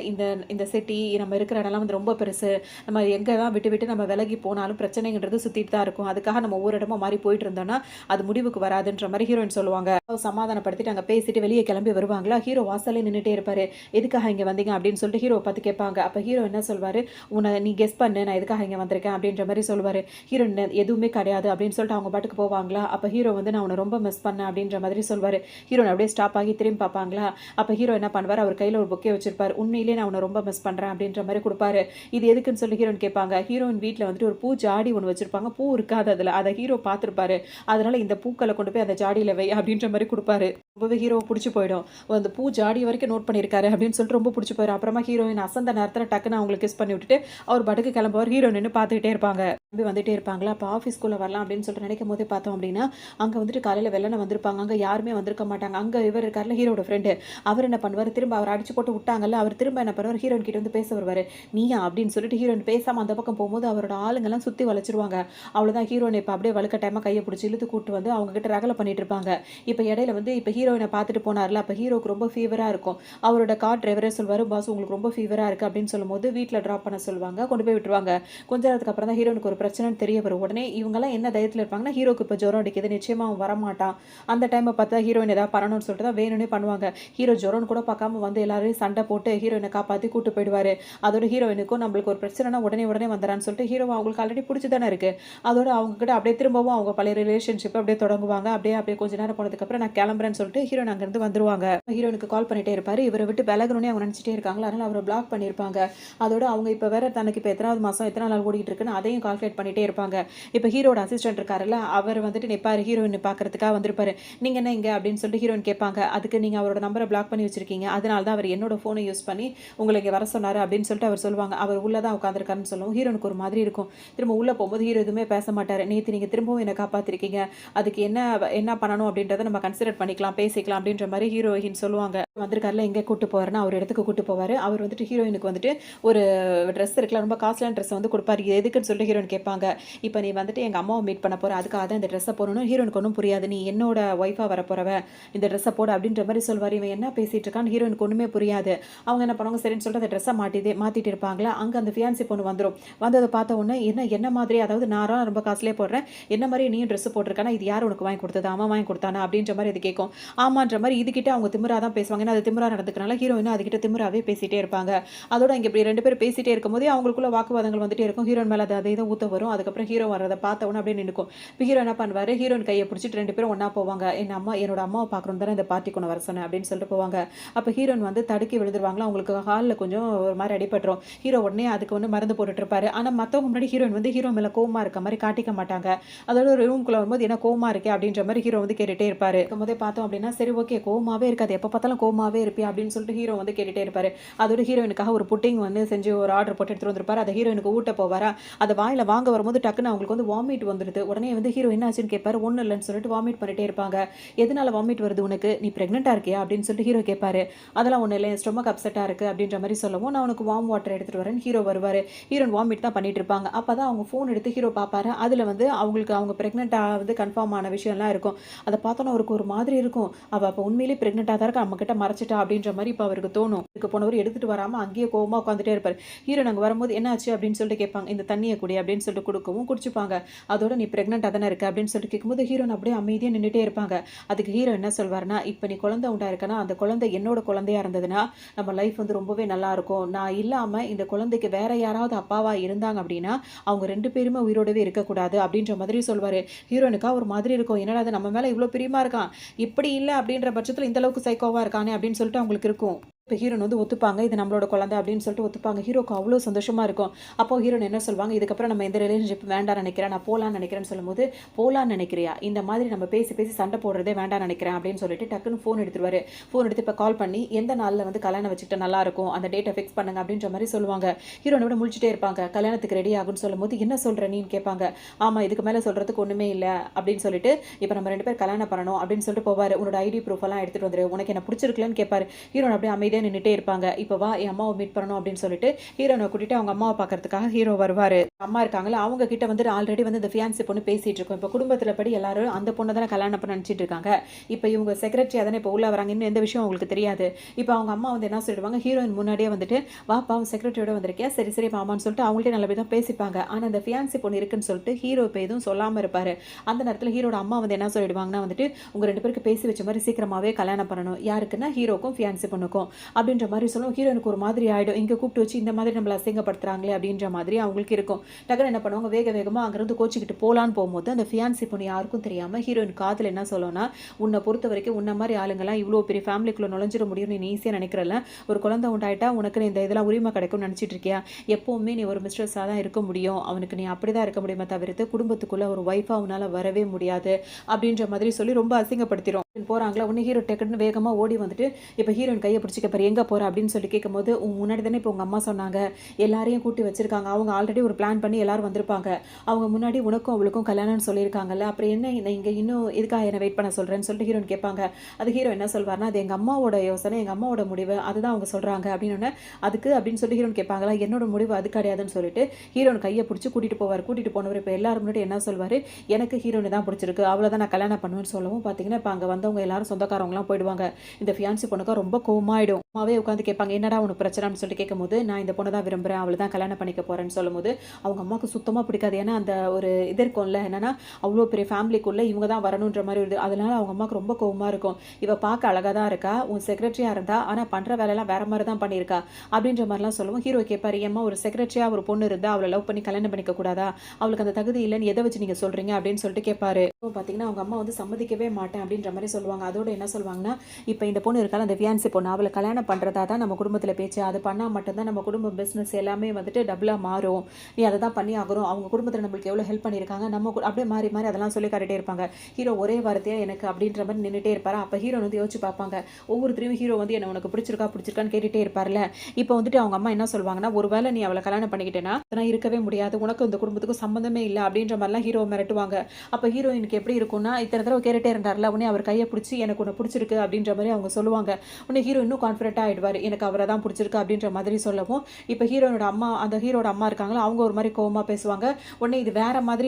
இந்த சிட்டி நம்ம இருக்கிற இடம்லாம் வந்து ரொம்ப பெருசு, நம்ம எங்கே தான் விட்டு நம்ம விலகி போனாலும் பிரச்சனைங்கிறது சுற்றிட்டு தான் இருக்கும், அதுக்காக நம்ம ஒவ்வொரு இடமா மாறி போயிட்டு இருந்தோம்னா அது முடிவுக்கு வராதுன்ற மாதிரி ஹீரோயின் சொல்லுவாங்க. சமாதானப்படுத்திட்டு அங்கே பேசிட்டு வெளியே கிளம்பி வருவாங்களா. ஹீரோ வாசலே நின்றுட்டே இருப்பாரு. எதுக்காக இங்கே வந்தீங்க அப்படின்னு சொல்லிட்டு ஹீரோ பார்த்து கேட்பாங்க. அப்போ ஹீரோ என்ன சொல்வார், உன்னை நீ கெஸ் பண்ணு நான் எதுக்காக இங்கே வந்திருக்கேன் அப்படின்ற மாதிரி சொல்லுவார். ஹீரோ எதுவுமே கிடையாது அப்படின்னு சொல்லிட்டு அவங்க பாட்டுக்கு போவாங்களா. அப்போ ஹீரோ வந்து நான் உன்னை ரொம்ப மிஸ் பண்ணேன் அப்படின்ற மாதிரி சொல்வார். ஹீரோன் அப்படியே ஸ்டாப் ஆகி திரும்பி பார்ப்பாங்களா. அப்போ ஹீரோ என்ன பண்ணுவார், அவர் கையில் ஒரு பொக்கே வச்சிருப்பார். உண்மையிலேயே நான் உன்னை ரொம்ப மிஸ் பண்ணுறேன் அப்படின்ற மாதிரி கொடுப்பாரு. இது எதுக்குன்னு சொல்லி ஹீரோன் கேட்பாங்க. ஹீரோயின் வீட்டில் வந்துட்டு ஒரு பூ ஜாடி ஒன்று வச்சிருப்பாங்க, பூ இருக்காது அதில், அதை ஹீரோ பார்த்துருப்பாரு. அதனால இந்த பூக்களை கொண்டு போய் அந்த ஜாடியில் வை அப்படின்ற மாதிரி கொடுப்பாரு. ரொம்பவே ஹீரோவை பிடிச்சி போயிடும். அந்த பூ ஜாடி வரைக்கும் நோட் பண்ணியிருக்காரு அப்படின்னு சொல்லிட்டு ரொம்ப பிடிச்சி போயிடும். அப்புறமா ஹீரோயின் அசந்த நேரத்தில் டக்குன்னு அவங்களுக்கு கிஸ் பண்ணி விட்டுட்டு அவர் படுக்கு கிளம்புவார். ஹீரோ நின்று பார்த்துக்கிட்டே இருப்பாங்க. வந்துட்டே இருப்பாங்களா. அப்போ ஆஃபீஸ்க்குள்ளே வரலாம் அப்படின்னு சொல்லிட்டு நினைக்கும் போதே பார்த்தோம் அப்படின்னா அங்கே வந்துட்டு காலையில் வெள்ளனை வந்திருப்பாங்க. அங்கே யாருமே வந்திருக்க மாட்டாங்க. அங்கே இவர் இருக்கார்ல ஹீரோட ஃப்ரெண்டு, அவர் என்ன பண்ணுவார், திரும்ப அவர் அடிச்சு போட்டு விட்டாங்கல்ல, அவர் திரும்ப என்ன பண்ணுவார், ஹீரோயின் கிட்ட வந்து பேச வருவார். நீயா அப்படின்னு சொல்லிட்டு ஹீரோயின் பேசாமல் அந்த பக்கம் போகும்போது அவரோட ஆளுங்கெல்லாம் சுற்றி வளைச்சிருவாங்க. அவ்வளோதான். ஹீரோயின் இப்போ அப்படியே வழுக்க டைமாக கையை பிடிச்சி இழுத்து கூட்டு வந்து அவங்க கிட்ட ரகலை பண்ணிட்டு இருப்பாங்க. இப்போ இடையில வந்து இப்போ ஹீரோயினை பார்த்துட்டு போனார்ல, அப்போ ஹீரோக்கு ரொம்ப ஃபீவராக இருக்கும். அவரோட கார் டிரைவரே சொல்வார், பாஸ் உங்களுக்கு ரொம்ப ஃபீவராக இருக்குது அப்படின்னு சொல்லும்போது வீட்டில் ட்ராப் பண்ண சொல்லுவாங்க, கொண்டு போய் விட்டுருவாங்க. கொஞ்ச நேரத்துக்கு அப்புறம் தான் ஹீரோனுக்கு ஒரு பிரச்சனைன்னு தெரிய வரும். உடனே இவங்கெல்லாம் என்ன தைரியத்தில் இருப்பாங்கன்னா, ஹீரோக்கு இப்போ ஜுரம் அடிக்குது, நிச்சயமாக அவன் வரமாட்டான். அந்த டைமை பார்த்தா ஹீரோயின் ஏதாவது பண்ணணும்னு சொல்லிட்டு தான் வேணும்னே பண்ணுவாங்க. ஹீரோ ஜுரம்னு கூட பார்க்காம வந்து எல்லாரையும் சண்டை போட்டு ஹீரோயினை காப்பாற்றி கூட்டு போயிடுவார். அதோட ஹீரோயினுக்கும் நம்மளுக்கு ஒரு பிரச்சனைனா உடனே வந்தரான்னு சொல்லிட்டு ஹீரோ அவங்களுக்கு ஆல்ரெடி பிடிச்சி தானே இருக்குது. அதோட அவங்க கிட்ட அப்படியே திரும்பவும் அவங்க பழைய ரிலேஷன்ஷிப் அப்படியே தொடங்குவாங்க. அப்படியே கொஞ்ச நேரம் போனதுக்கப்புறம் நான் கிளம்புறேன்னு சொல்லிட்டு ஹீரோயின் அங்கேருந்து வந்துருவாங்க. ஹீரோனுக்கு கால் பண்ணிட்டே இருப்பார். இவரை விட்டு விலகணுன்னே அவங்க நினச்சிட்டே இருக்காங்களா, அதனால் அவரை பிளாக் பண்ணியிருப்பாங்க. அதோட அவங்க இப்போ வேற தனக்கு இப்போ எத்தனாவது மாதம் எத்தனை நாள் ஓடிட்டு இருக்குன்னு அதையும் கால்குலேட் பண்ணிட்டே இருப்பாங்க. இப்போ ஹீரோட அசிஸ்டன்ட் இருக்காருல்ல, அவர் வந்துட்டு நிற்பார், ஹீரோயின் பார்க்கறதுக்காக வந்திருப்பாரு. நீங்கள் என்ன இங்கே அப்படின்னு சொல்லிட்டு ஹீரோயின் கேட்பாங்க. அதுக்கு நீங்கள் அவரோட நம்பரை பிளாக் பண்ணி வச்சிருக்கீங்க, அதனால தான் அவர் என்னோட ஃபோனை யூஸ் பண்ணி உங்களுக்கு வர சொன்னார் அப்படின்னு சொல்லிட்டு அவர் சொல்லுவாங்க. அவர் உள்ளே தான் உட்காந்துருக்காருன்னு சொல்லுவோம். ஹீரோனுக்கு ஒரு மாதிரி இருக்கும். திரும்ப உள்ளே போகும்போது ஹீரோ எதுவுமே பேச மாட்டார். நேற்று நீங்கள் திரும்பவும் என்னை காப்பாற்றிருக்கீங்க, அதுக்கு என்ன பண்ணணும் அப்படின்றத நம்ம கன்சிடர் பண்ணிக்கலாம், பேசிக்கலாம் அப்படின்ற மாதிரி ஹீரோயின் சொல்லுவாங்க. வந்திருக்காருல எங்கே கூட்டு போவார்னா அவர் இடத்துக்கு கூட்டு போவார். அவர் வந்துட்டு ஹீரோயினுக்கு வந்துட்டு ஒரு ட்ரெஸ் இருக்குல்ல, ரொம்ப காஸ்ட்லியான ட்ரெஸ் வந்து கொடுப்பாரு. இது எதுக்குன்னு சொல்லிட்டு ஹீரோயின் கேட்பாங்க. இப்போ நீ வந்துட்டு எங்கள் அம்மாவை மீட் பண்ண போகிற, அதுக்காக தான் இந்த ட்ரெஸ்ஸை போடணும். ஹீரோனுக்கு ஒன்றும் புரியாது. நீ என்னோட ஒய்ஃபாக வர போகிறவ, இந்த ட்ரெஸ்ஸை போட அப்படின்ற மாதிரி சொல்வார். இவன் என்ன பேசிகிட்டு இருக்கான்னு ஹீரோனுக்கு ஒன்றுமே புரியாது. அவங்க என்ன பண்ணுவாங்க, சரின்னு சொல்லிட்டு அந்த ட்ரெஸ்ஸை மாற்றிட்டு இருப்பாங்களா. அங்கே அந்த ஃபியான்சி பொண்ணு வந்துடும். வந்ததை பார்த்த உடனே என்ன மாதிரி, அதாவது நான் ரொம்ப காஸ்ட்லியாக போடுறேன், என்ன மாதிரி நீயும் ட்ரெஸ் போட்டிருக்கானா, இது யார் உனக்கு வாங்கி கொடுத்தது, அவன் வாங்கி கொடுத்தானா அப்படின்ற மாதிரி இது கேட்கும். ஆமான்ற மாதிரி இதுக்கிட்ட அவங்க திமிரா தான் பேசுவாங்க. ஏன்னா அது திமிரா நடந்துக்கிறனால ஹீரோயின் அதுக்கிட்ட திமிராவே பேசிகிட்டே இருப்பாங்க. அதோட இங்கே இப்படி ரெண்டு பேரும் பேசிகிட்டே இருக்கும்போதே அவங்களுக்குள்ள வாக்குவாதங்கள் வந்துட்டே இருக்கும். ஹீரோயின் மேலே அதை இதை ஊற்ற வரும். அதுக்கப்புறம் ஹீரோ வர்றதை பார்த்தவொன்னே அப்படியே நின்றுக்கும். இப்போ ஹீரோ என்ன பண்ணுவார், ஹீரோயின் கையை பிடிச்சிட்டு ரெண்டு பேரும் ஒன்றா போவாங்க. என்னோட அம்மாவை பார்க்கணும் தானே இந்த பார்ட்டிக்கு ஒன்று வர சொன்னேன் அப்படின்னு சொல்லிட்டு போவாங்க. அப்போ ஹீரோயின் வந்து தடுக்கி விழுந்துருவாங்களா, அவங்களுக்கு ஹாலில் கொஞ்சம் ஒரு மாதிரி அடிபட்டுரும். ஹீரோ உடனே அதுக்கு வந்து மருந்து போட்டுட்டு இருப்பாரு. ஆனால் மற்றவங்க முன்னாடி ஹீரோயின் வந்து ஹீரோ மேலே கோவமா இருக்க மாதிரி காட்டிக்க மாட்டாங்க. அதோட ஒரு ரூம்குள்ளே வரும்போது என்ன கோவமா இருக்கே அப்படின்ற மாதிரி ஹீரோ வந்து கேட்டுகிட்டே இருப்பாரு. இருக்கும்போதே பார்த்தோம் அப்படின்னா சரி ஓகே கோவமாவே இருக்காது, எப்போ பார்த்தாலும் கோவமாவே இருப்பே அப்படின்னு சொல்லிட்டு ஹீரோ வந்து கேட்டுகிட்டே இருப்பாரு. அதோட ஹீரோயினுக்காக ஒரு புட்டிங் வந்து செஞ்சு ஒரு ஆர்டர் போட்டு எடுத்துட்டு வந்திருப்பாரு. அதை ஹீரோயினுக்கு ஊட்ட போவாரா, அதை வாயில் வாங்க வரும்போது டக்குன்னு அவங்களுக்கு வந்து வாமிட் வந்துடுது. உடனே வந்து ஹீரோ என்ன ஆச்சுன்னு கேட்பாரு. ஒன்றும் இல்லைன்னு சொல்லிட்டு வாமிட் பண்ணிட்டே இருப்பாங்க. எதனால வாமிட் வருது உனக்கு, நீ பிரெக்னெண்ட்டாக இருக்கியா அப்படின்னு சொல்லிட்டு ஹீரோ கேட்பாரு. அதெல்லாம் ஒன்றும் இல்லை, ஸ்டொமக் அப்செட்டாக இருக்குது அப்படின்ற மாதிரி சொல்லவும் நான் உனக்கு வார்ம் வாட்டர் எடுத்துகிட்டு வரேன்னு ஹீரோ வருவார். ஹீரோயின் வாமிட் தான் பண்ணிட்டு இருப்பாங்க. அப்போ தான் அவங்க ஃபோன் எடுத்து ஹீரோ பார்ப்பாரு. அதில் வந்து அவங்க பிரெக்னெண்ட்டாக வந்து கன்ஃபார்ம் ஆன விஷயம்லாம் இருக்கும். அதை பார்த்தோன்னா அவருக்கு ஒரு மாதிரி இருக்கும். அவள் அப்போ உண்மையிலேயே பிரெக்னெண்ட்டாக தான் இருக்கா, நம்ம கிட்ட மறைச்சிட்டா அப்படின்ற மாதிரி இப்போ அவருக்கு தோணும். இதுக்கு போனவர் எடுத்துகிட்டு வராமல் அங்கேயே கோவமாக உட்காந்துட்டே இருப்பார். ஹீரோ நாங்கள் வரும்போது என்ன ஆச்சு அப்படின்னு சொல்லிட்டு கேட்பாங்க. இந்த தண்ணியை குடி அப்படின்னு சொல்லிட்டு கொடுக்கவும் குடிச்சுப்பாங்க. அதோட நீ பிரெக்னெண்ட்டாக தானே இருக்க அப்படின்னு சொல்லிட்டு கேட்கும்போது ஹீரோன் அப்படியே அமைதியாக நின்றுட்டே இருப்பாங்க. அதுக்கு ஹீரோ என்ன சொல்வார்னா, இப்போ நீ குழந்தை உண்டா இருக்கனா, அந்த குழந்தை என்னோட குழந்தையா இருந்ததுன்னா நம்ம லைஃப் வந்து ரொம்பவே நல்லா இருக்கும். நான் இல்லாமல் இந்த குழந்தைக்கு வேற யாராவது அப்பாவா இருந்தாங்க அப்படின்னா அவங்க ரெண்டு பேருமே உயிரோடவே இருக்கக்கூடாது அப்படின்ற மாதிரி சொல்வார். ஹீரோனுக்கா ஒரு மாதிரி இருக்கும், என்னடா அது நம்ம மேலே இவ்வளோ பிரியமா இருக்கான், இப்படி இல்லை அப்படின்ற பட்சத்தில் இந்த அளவுக்கு சைக்கோவா இருக்கானே அப்படின்னு சொல்லிட்டு அவங்களுக்கு இருக்கும். இப்போ ஹீரோன் வந்து ஒத்துப்பாங்க, இது நம்மளோட குழந்தை அப்படின்னு சொல்லிட்டு ஒத்துப்பாங்க. ஹீரோக்கு அவ்வளோ சந்தோஷமாக இருக்கும். அப்போ ஹீரோன் என்ன சொல்லுவாங்க, இதுக்கப்புறம் நம்ம எந்த ரிலேஷன்ஷிப் வேண்டாம் நினைக்கிறேன், நான் போகலான்னு நினைக்கிறேன்னு சொல்லும்போது, போகலான்னு நினைக்கிறியா, இந்த மாதிரி நம்ம பேசி சண்டை போடுறதே வேண்டாம் நினைக்கிறேன் அப்படின்னு சொல்லிட்டு டக்குன்னு ஃபோன் எடுத்துருவாரு. ஃபோன் எடுத்து இப்போ கால் பண்ணி எந்த நாளில் வந்து கல்யாணம் வச்சுக்கிட்டு நல்லா இருக்கும், அந்த டேட்டை ஃபிக்ஸ் பண்ணுங்க அப்படின்ற மாதிரி சொல்லுவாங்க. ஹீரோனை விட முழிச்சிட்டே இருப்பாங்க. கல்யாணத்துக்கு ரெடி ஆகுன்னு சொல்லும்போது என்ன சொல்கிற நீன்னு கேட்பாங்க. ஆமாம் இதுக்கு மேலே சொல்கிறதுக்கு ஒன்றுமே இல்லை அப்படின்னு சொல்லிட்டு இப்போ நம்ம ரெண்டு பேர் கல்யாணம் பண்ணணும் அப்படின்னு சொல்லிட்டு போவார். உன்னோட ஐடி ப்ரூஃப் எல்லாம் எடுத்துகிட்டு வந்துரு, உனக்கு என்ன பிடிச்சிருக்கலன்னு கேட்பாரு. ஹீரோன் அப்படியே அமைதியாக நின்றுட்டே இருப்பாங்க. இப்போ வா என் அம்மாவை மீட் பண்ணணும் அப்படின்னு சொல்லிட்டு ஹீரோனை கூட்டிட்டு அவங்க அம்மாவை பார்க்கறதுக்காக ஹீரோ வருவார். அம்மா இருக்காங்களா, அவங்க கிட்ட வந்து ஆல்ரெடி வந்து இந்த ஃபியான்சி பொண்ணு பேசிட்டு இருக்கோம். இப்போ குடும்பத்தில் படி எல்லாரும் அந்த பொண்ணை தானே கல்யாணம் பண்ண நினச்சிட்டு இருக்காங்க. இப்போ இவங்க செக்ரட்டரி அதானே இப்போ உள்ள வராங்க, இன்னும் எந்த விஷயம் அவங்களுக்கு தெரியாது. இப்போ அவங்க அம்மா வந்து என்ன சொல்லிடுவாங்க, ஹீரோயின் முன்னாடியே வந்துட்டு வாப்பா அவன் செக்ரட்டரியோட வந்திருக்கேன், சரி மாமான்னு சொல்லிட்டு அவங்கள்ட்ட நல்ல தான் பேசிப்பாங்க. ஆனால் அந்த ஃபியான்சி பொண்ணு இருக்குன்னு சொல்லிட்டு ஹீரோ இப்போ எதுவும் சொல்லாமல் இருப்பார். அந்த நேரத்தில் ஹீரோட அம்மா வந்து என்ன சொல்லிடுவாங்கன்னா வந்துட்டு உங்கள் ரெண்டு பேருக்கு பேசி வச்ச மாதிரி சீக்கிரமாகவே கல்யாணம் பண்ணணும். யாருக்குன்னா ஹீரோக்கும் ஃபியான்சி பொண்ணுக்கும். அப்படின்ற மாதிரி சொல்லுவோம். ஹீரோனுக்கு ஒரு மாதிரி ஆகிடும். இங்கே கூப்பிட்டு வச்சு இந்த மாதிரி நம்மளை அசிங்கப்படுத்துறாங்களே அப்படின்ற மாதிரி அவங்களுக்கு இருக்கும். டக்குனு என்ன பண்ணுவாங்க, வேக வேகமாக அங்கேருந்து கோச்சிக்கிட்டு போகலான்னு போகும்போது அந்த ஃபியான்சி பொண்ணு யாருக்கும் தெரியாமல் ஹீரோயின் காதில் என்ன சொல்லணும்னா, உன்னை பொறுத்த வரைக்கும் உன்ன மாதிரி ஆளுங்கெல்லாம் இவ்வளோ பெரிய ஃபேமிலிக்குள்ளே நுழைஞ்சிட முடியும்னு நீ ஈஸியாக நினைக்கிறல, ஒரு குழந்தை உண்டாயிட்டா உனக்கு இந்த இதெல்லாம் உரிமை கிடைக்கும்னு நினச்சிட்டு இருக்கியா? எப்போவுமே நீ ஒரு மிஸ்ட்ரஸாக தான் இருக்க முடியும், அவனுக்கு நீ அப்படி தான் இருக்க முடியுமே தவிர்த்து குடும்பத்துக்குள்ளே ஒரு ஒய்ஃபாக அவனால் வரவே முடியாது அப்படின்ற மாதிரி சொல்லி ரொம்ப அசிங்கப்படுத்திடும். போகிறாங்களா உடனே ஹீரோ டக்குன்னு வேகமாக ஓடி வந்துட்டு இப்போ ஹீரோயின் கையை பிடிச்சிக்க பாரு, எங்கே போகிற அப்படின்னு சொல்லி கேட்கும்போது, உன் முன்னாடி தானே இப்போ உங்கள் அம்மா சொன்னாங்க எல்லாரையும் கூட்டி வச்சிருக்காங்க, அவங்க ஆல்ரெடி ஒரு பிளான் பண்ணி எல்லாரும் வந்திருப்பாங்க, அவங்க முன்னாடி உனக்கும் அவளுக்கும் கல்யாணம்னு சொல்லியிருக்காங்கல்ல, அப்புறம் என்ன இங்கே இன்னும் எதுக்காக என்னை வெயிட் பண்ண சொல்கிறேன்னு சொல்லிட்டு ஹீரோயின் கேட்பாங்க. அது ஹீரோ என்ன சொல்வார்னா, அது எங்கள் அம்மாவோட யோசனை, எங்கள் அம்மாவோட முடிவு, அதுதான் அவங்க சொல்கிறாங்க அப்படின்னு. அதுக்கு அப்படின்னு சொல்லி ஹீரோயின் கேட்பாங்களா, என்னோட முடிவு அது கிடையாதுன்னு சொல்லிட்டு ஹீரோயின் கையை பிடிச்சி கூட்டிகிட்டு போவார். கூட்டிகிட்டு போனவர் இப்போ எல்லாரும் முன்னாடி என்ன சொல்வார், எனக்கு ஹீரோயின் தான் பிடிச்சிருக்கு, அவளை தான் நான் கல்யாணம் பண்ணுவேன்னு சொல்லவும் பார்த்தீங்கன்னா இப்போ அங்கே வந்தவங்க எல்லாரும் சொந்தக்காரவங்களாம் போயிடுவாங்க. இந்த ஃபியான்சி பொண்ணுக்கு ரொம்ப கோவமாயிடும். அம்மாவே உட்காந்து கேட்பாங்க, என்னடா உனக்கு பிரச்சனைன்னு சொல்லிட்டு கேட்கும்போது, நான் இந்த பொண்ணை தான் விரும்புகிறேன், அவளை தான் கல்யாணம் பண்ணிக்க போகிறேன்னு சொல்லும்போது அவங்க அம்மாவுக்கு சுத்தமாக பிடிக்காது. ஏன்னா அந்த ஒரு இது இருக்கும்ல, என்னன்னா அவ்வளோ பெரிய ஃபேமிலிக்குள்ளே இவங்க தான் வரணுன்ற மாதிரி வருது. அதனால அவங்க அம்மாவுக்கு ரொம்ப கோவமாக இருக்கும். இவ பார்க்க அழகாக தான் இருக்கா, உன் செக்ரட்டரியாக இருந்தா, ஆனால் பண்ணுற வேலையெல்லாம் வேற மாதிரி தான் பண்ணியிருக்கா அப்படின்ற மாதிரிலாம் சொல்லுவோம். ஹீரோ கேட்பாரு, ஏம்மா ஒரு செக்ரட்டரியாக ஒரு பொண்ணு இருந்தால் அவளை லவ் பண்ணி கல்யாணம் பண்ணிக்க கூடாதா, அவளுக்கு அந்த தகுதி இல்லைன்னு எதை வச்சு நீங்கள் சொல்கிறீங்க அப்படின்னு சொல்லிட்டு கேட்பாரு. பார்த்தீங்கன்னா அவங்க அம்மா வந்து சம்மதிக்கவே மாட்டேன் அப்படின்ற மாதிரி சொல்லுவாங்க. அதோட என்ன சொல்லுவாங்கன்னா, இப்போ இந்த பொண்ணு இருக்கால அந்த ஃபியான்சி பொண்ணு, அவளை கல்யாணம் பண்ணுறதா தான் நம்ம குடும்பத்தில் பேச்சு, அது பண்ணால் மட்டும்தான் நம்ம குடும்ப பிஸ்னஸ் எல்லாமே வந்துட்டு டபுளாக மாறும், நீ அதை தான் பண்ணி ஆகிறோம், அவங்க குடும்பத்தில் நம்மளுக்கு எவ்வளோ ஹெல்ப் பண்ணியிருக்காங்க, நம்ம அப்படியே மாறி மாறி அதெல்லாம் சொல்லி காட்டிகிட்டே இருப்பாங்க. ஹீரோ ஒரே வார்த்தையாக எனக்கு அப்படின்ற மாதிரி நின்றுட்டே இருப்பார். அப்போ ஹீரோ வந்து யோசிச்சு பார்ப்பாங்க, ஒவ்வொருத்தரையும் ஹீரோ வந்து என்ன உனக்கு பிடிச்சிருக்கான்னு கேட்டுகிட்டே இருப்பார்ல. இப்போ வந்துட்டு அவங்க அம்மா என்ன சொல்லுவாங்கன்னா, ஒருவேளை நீ அவளை கல்யாணம் பண்ணிக்கிட்டேன்னா அதெல்லாம் இருக்கவே முடியாது, உனக்கு இந்த குடும்பத்துக்கும் சம்மந்தமே இல்லை அப்படின்ற மாதிரிலாம் ஹீரோ மிரட்டுவாங்க. அப்போ ஹீரோயினுக்கு எப்படி இருக்கும்னா, இத்தனை தடவை கேட்டுட்டே இருந்தார்ல, உடனே அவர் கையை பிடிச்சி எனக்கு உன்னை பிடிச்சிருக்கு அப்படின்ற மாதிரி அவங்க சொல்லுவாங்க. உடனே ஹீரோ இன்னும் கான்ஃபிடென்ட்டாக ஆகிடுவார், எனக்கு அவரை தான் பிடிச்சிருக்கு அப்படின்ற மாதிரி சொல்லவும், இப்போ ஹீரோனோட அம்மா, அந்த ஹீரோட அம்மா இருக்காங்களா, அவங்க ஒரு மாதிரி கோவமாக பேசுவாங்க. உடனே இது வேற மாதிரி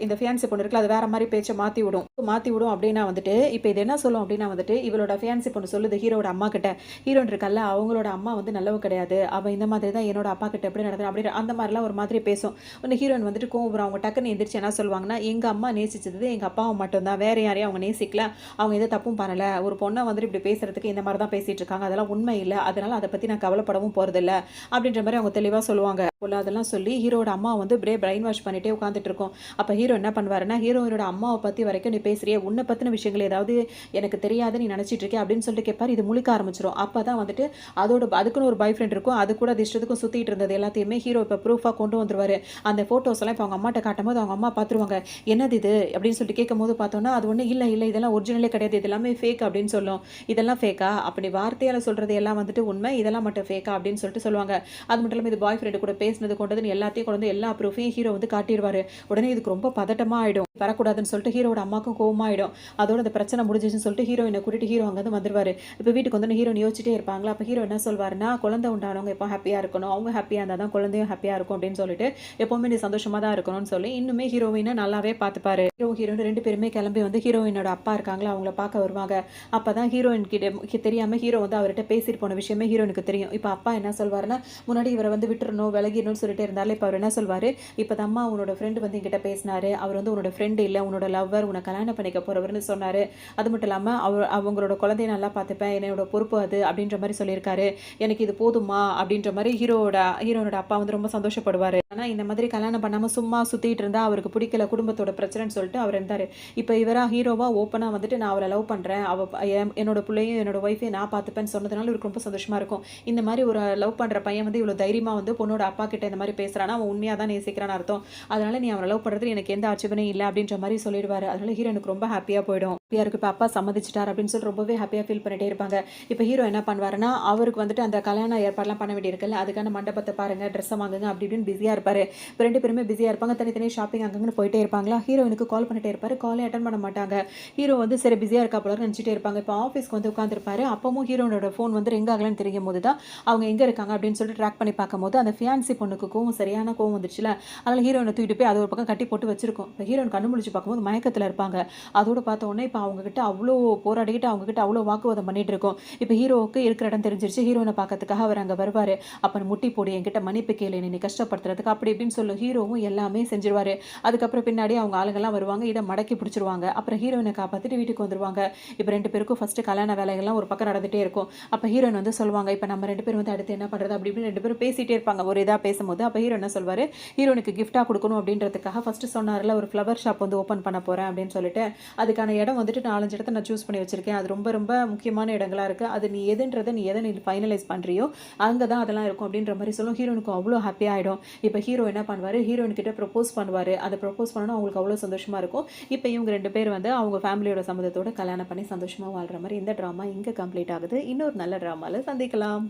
இந்த ஃபியான்சி பொண்ணு இருக்குல்ல, அது வேற மாதிரி பேச்சை மாற்றி விடும் அப்படின்னா வந்துட்டு இப்போ இது என்ன சொல்லும் அப்படின்னா வந்துட்டு, இவளோட ஃபியான்சி பொண்ணு சொல்லுது ஹீரோட அம்மா கிட்ட, ஹீரோன் இருக்கல்ல அவங்களோட அம்மா வந்து நல்லவ கிடையாது, அவள் இந்த மாதிரி தான் என்னோட அப்பா கிட்ட எப்படி நடக்குது அப்படி அந்த மாதிரிலாம் ஒரு மாதிரி பேசும். உடனே ஹீரோயின் வந்துட்டு கோவம், அவங்க டக்குன்னு எந்திரிச்சு என்ன சொல்லுவாங்கன்னா, எங்கள் அம்மா நேசிச்சது எங்கள் அப்பாவை மட்டும்தான், வேற யாரையும் அவங்க நேசிக்கல, அவங்க எதுவும் தப்பும் பண்ணலை, ஒரு பொண்ணை வந்துட்டு இப்படி பேசுறதுக்கு இந்த மாதிரி தான் பேசிட்டு இருக்காங்க, அதெல்லாம் உண்மை இல்லை, அதனால அதை பற்றி நான் கவலைப்படவும் போகிறதில்ல அப்படின்ற மாதிரி அவங்க தெளிவாக சொல்லுவாங்க. அதெல்லாம் சொல்லி ஹீரோட அம்மா வந்து அப்படியே பிரெயின் வாஷ் பண்ணிட்டே உட்காந்துட்டு இருக்கோம். அப்போ ஹீரோ என்ன பண்ணுவாருன்னா, ஹீரோயினோட அம்மாவை பற்றி வரைக்கும் நீ பேசுறியே, உன்னை பற்றின விஷயங்கள் ஏதாவது எனக்கு தெரியாது நீ நினச்சிட்டு இருக்கே அப்படின்னு சொல்லிட்டு கேட்பாரு. இது முழிக்க ஆரம்பிச்சிடும். அப்போ தான் வந்துட்டு அதுக்குன்னு ஒரு பாய் ஃப்ரெண்ட் இருக்கும், அது கூட அது இஷ்டத்துக்கும் சுற்றிட்டு இருந்தது எல்லாத்தையுமே ஹீரோ இப்போ ப்ரூஃபாக கொண்டு வந்துருவாரு. அந்த ஃபோட்டோஸ் எல்லாம் இப்போ அவங்க அம்மாட்ட காட்டும் போது அவங்க அம்மா பார்த்துருவாங்க, என்னது இது அப்படின்னு சொல்லிட்டு கேட்கும் போது பார்த்தோன்னா, அது ஒன்றும் இல்லை இதெல்லாம் ஒரிஜினலே கிடையாது, இது எல்லாமே ஃபேக் அப்படின்னு சொல்லும். இதெல்லாம் ஃபேக்கா, அப்படி வார்த்தையால் சொல்கிறது எல்லாம் வந்துட்டு உண்மை, இதெல்லாம் மட்டும் ஃபேக்கா அப்படின்னு சொல்லிட்டு சொல்லுவாங்க. அது மட்டும் இல்லாமல் இது பாய் ஃப்ரெண்டு கூட பேசினது கொண்டதுன்னு எல்லாத்தையும் கொண்டு வந்து எல்லா ப்ரூஃபையும் ஹீரோ வந்து காட்டிடுவார். உடனே இதுக்கு ரொம்ப பதட்டமாக ஆகிடும், வரக்கூடாதுன்னு சொல்லிட்டு ஹீரோட அம்மாக்கும் கோவமாயிடும். அதோட அந்த பிரச்சனை முடிஞ்சிச்சுன்னு சொல்லிட்டு ஹீரோயினை கூட்டிட்டு ஹீரோ அங்கே வந்து வந்துருவார். இப்போ வீட்டுக்கு வந்து ஹீரோ யோசிச்சுட்டே இருப்பாங்களா. அப்போ ஹீரோ என்ன சொல்வாருன்னா, குழந்தை உண்டானவங்க எப்போ ஹாப்பியாக இருக்கணும், அவங்க ஹாப்பியாக இருந்தால் தான் குழந்தையும் ஹாப்பியாக இருக்கும் அப்படின்னு சொல்லிட்டு எப்போவுமே நீ சந்தோஷமாக தான் இருக்கணும்னு சொல்லி இன்னுமே ஹீரோயினை நல்லாவே பார்த்துப்பாரு. ஹீரோயின் ரெண்டு பேருமே கிளம்பி வந்து ஹீரோயினோட அப்பா இருக்காங்களா அவங்கள பார்க்க வருவாங்க. அப்போ தான் ஹீரோயின் கிட்ட தெரியாமல் ஹீரோ வந்து அவர்கிட்ட பேசிட்டு போன விஷயமே ஹீரோனுக்கு தெரியும். இப்போ அப்பா என்ன சொல்வாருன்னா, முன்னாடி இவரை வந்து விட்டுறணும் விலகிடணும்னு சொல்லிட்டு இருந்தாலும் இப்போ அவர் என்ன சொல்வார், இப்போ தம்மா உன்னோட ஃப்ரெண்டு வந்து என்கிட்ட பேசினாரு, அவர் வந்து உன்னோட ஃப்ரெண்டு இல்லை, உன்னோட லவ்வர், உன்னை கல்யாணம் பண்ணிக்க போகிறவர்னு சொன்னார். அது மட்டும் இல்லாமல் அவங்களோட குழந்தைய நல்லா பார்த்துப்பேன், என்னோட பொறுப்பு அது அப்படின்ற மாதிரி சொல்லியிருக்காரு, எனக்கு இது போதுமா அப்படின்ற மாதிரி ஹீரோனோட அப்பா வந்து ரொம்ப சந்தோஷப்படுவார். ஆனால் இந்த மாதிரி கல்யாணம் பண்ணாமல் சும்மா சுற்றிட்டு இருந்தால் அவருக்கு பிடிக்கல, குடும்பத்தோட பிரச்சனைன்னு சொல்லிட்டு அவர் இருந்தார். இப்போ இவராக ஹீரோவாக ஓப்பனாக வந்துட்டு நான் அவரை லவ் பண்ணுறேன், என்னோட பிள்ளையும் என்னோட ஒய்ஃபையும் நான் பார்த்துப்பேன்னு சொன்னதுனால இவருக்கு ரொம்ப சந்தோஷமாக இருக்கும். இந்த மாதிரி ஒரு லவ் பண்ணுற பையன் வந்து இவ்வளோ தைரியமாக வந்து பொண்ணோட அப்பா கிட்ட இந்த மாதிரி பேசுகிறான்னா அவன் உண்மையாக தான் நேசிக்கிறான்னு அர்த்தம். அதனால நீ அவனை லவ் பண்ணுறது எனக்கு எந்த ஆட்சேபனையும் இல்லை அப்படின்ற மாதிரி சொல்லிடுவார். அதனால ஹீரோ எனக்கு ரொம்ப ஹாப்பியாக போயிடும். ஹாப்பியாக இருக்கு, இப்போ அப்பா சம்மதிச்சிட்டார் அப்படின்னு சொல்லி ரொம்பவே ஹாப்பியாக ஃபீல் பண்ணிட்டே இருப்பாங்க. இப்போ ஹீரோ என்ன பண்ணுவாருன்னா, அவருக்கு வந்துட்டு அந்த கல்யாணம் ஏற்பாடுலாம் பண்ண வேண்டியிருக்குல்ல, அதுக்கான மண்டபத்தை பாருங்கள், ட்ரெஸ்ஸை வாங்குங்க அப்படி இப்படின்னு பிஸியாக இருப்பார். இப்போ ரெண்டு பேருமே பிஸியாக இருப்பாங்க, தனித்தனி ஷாப்பிங் அங்கங்கன்னு போயிட்டே இருப்பாங்களா. ஹீரோயினுக்கு கால் பண்ணிட்டே இருப்பார், காலே அட்டன் பண்ண மாட்டாங்க. ஹீரோ வந்து சரி பிஸியாக இருக்கா போல நினச்சிட்டே இருப்பாங்க. இப்போ ஆஃபீஸ்க்கு வந்து உட்காந்துருப்பாரு. அப்பவும் ஹீரோனோட ஃபோன் வந்து ரிங் ஆகலன்னு தெரியும் போது தான் அவங்க எங்கே இருக்காங்க அப்படின்னு சொல்லிட்டு ட்ராக் பண்ணி பார்க்கும்போது அந்த ஃபியான்சி பொண்ணுக்கு சரியான கோவம் வந்துச்சுல. அதனால் ஹீரோயினை தூக்கிட்டு போய் அது ஒரு பக்கம் கட்டி போட்டு வச்சிருக்கும். இப்போ ஹீரோயின் கண்ணு முழிச்சு பார்க்கும்போது மயக்கத்தில் இருப்பாங்க. அதோட பார்த்த உடனே இப்போ இப்போ அவங்ககிட்ட அவ்வளோ போராடிக்கிட்டு அவங்ககிட்ட அவ்வளோ வாக்குவாதம் பண்ணிட்டு இருக்கோம். இப்போ ஹீரோவுக்கு இருக்கிற இடம் தெரிஞ்சிருச்சு. ஹீரோயினை பார்க்கறதுக்காக அவர் அங்கே வருவார். அப்போ முட்டி போடு என்கிட்ட மன்னிப்பு கேளு என்னை கஷ்டப்படுத்துறதுக்கு அப்படி இப்படின்னு சொல்லு. ஹீரோவும் எல்லாமே செஞ்சிருவாரு. அதுக்கப்புறம் பின்னாடி அவங்க ஆளுங்கெல்லாம் வருவாங்க. இதை மடக்கி பிடிச்சிருவாங்க. அப்புறம் ஹீரோயினை காப்பாற்றிட்டு வீட்டுக்கு வந்துருவாங்க. இப்போ 2 பேருக்கும் ஃபர்ஸ்ட் கல்யாண வேலைகள்லாம் ஒரு பக்கம் நடந்துகிட்டே இருக்கும். அப்போ ஹீரோயின் வந்து சொல்லுவாங்க, இப்போ நம்ம 2 பேரும் வந்து அடுத்து என்ன பண்ணுறது அப்படி இப்படின்னு 2 பேரும் பேசிகிட்டே இருப்பாங்க ஒரு இதாக பேசும்போது. அப்போ ஹீரோ என்ன சொல்வார், ஹீரோனுக்கு கிஃப்டாக கொடுக்கணும் அப்படின்றதுக்காக ஃபஸ்ட்டு சொன்னார்ல ஒரு ஃப்ளவர் ஷாப் வந்து ஓப்பன் பண்ண போகிறேன் அப்படின்னு சொல்லிட்டு, அதுக்கான இடம் வந்துட்டு 4-5 இடத்த நான் சூஸ் பண்ணி வச்சிருக்கேன். அது ரொம்ப ரொம்ப முக்கியமான இடங்களாக இருக்குது. அது நீ எதை நீ ஃபைனலைஸ் பண்ணுறியோ அங்கே தான் அதெல்லாம் இருக்கும் அப்படின்ற மாதிரி சொல்லும். ஹீரோனுக்கு அவ்வளோ ஹாப்பியாக ஆகிடும். இப்போ ஹீரோ என்ன பண்ணுவார், ஹீரோயின் கிட்ட ப்ரொப்போஸ் பண்ணுவார். அதை ப்ரொப்போஸ் பண்ணணும் அவங்களுக்கு அவ்வளோ சந்தோஷமாக இருக்கும். இப்போ இவங்க 2 பேர் வந்து அவங்க ஃபேமிலியோட சம்மதத்தோட கல்யாணம் பண்ணி சந்தோஷமாக வாழ்கிற மாதிரி இந்த ட்ராமா இங்கே கம்ப்ளீட் ஆகுது. இன்னொரு நல்ல ட்ராமாவில் சந்திக்கலாம்.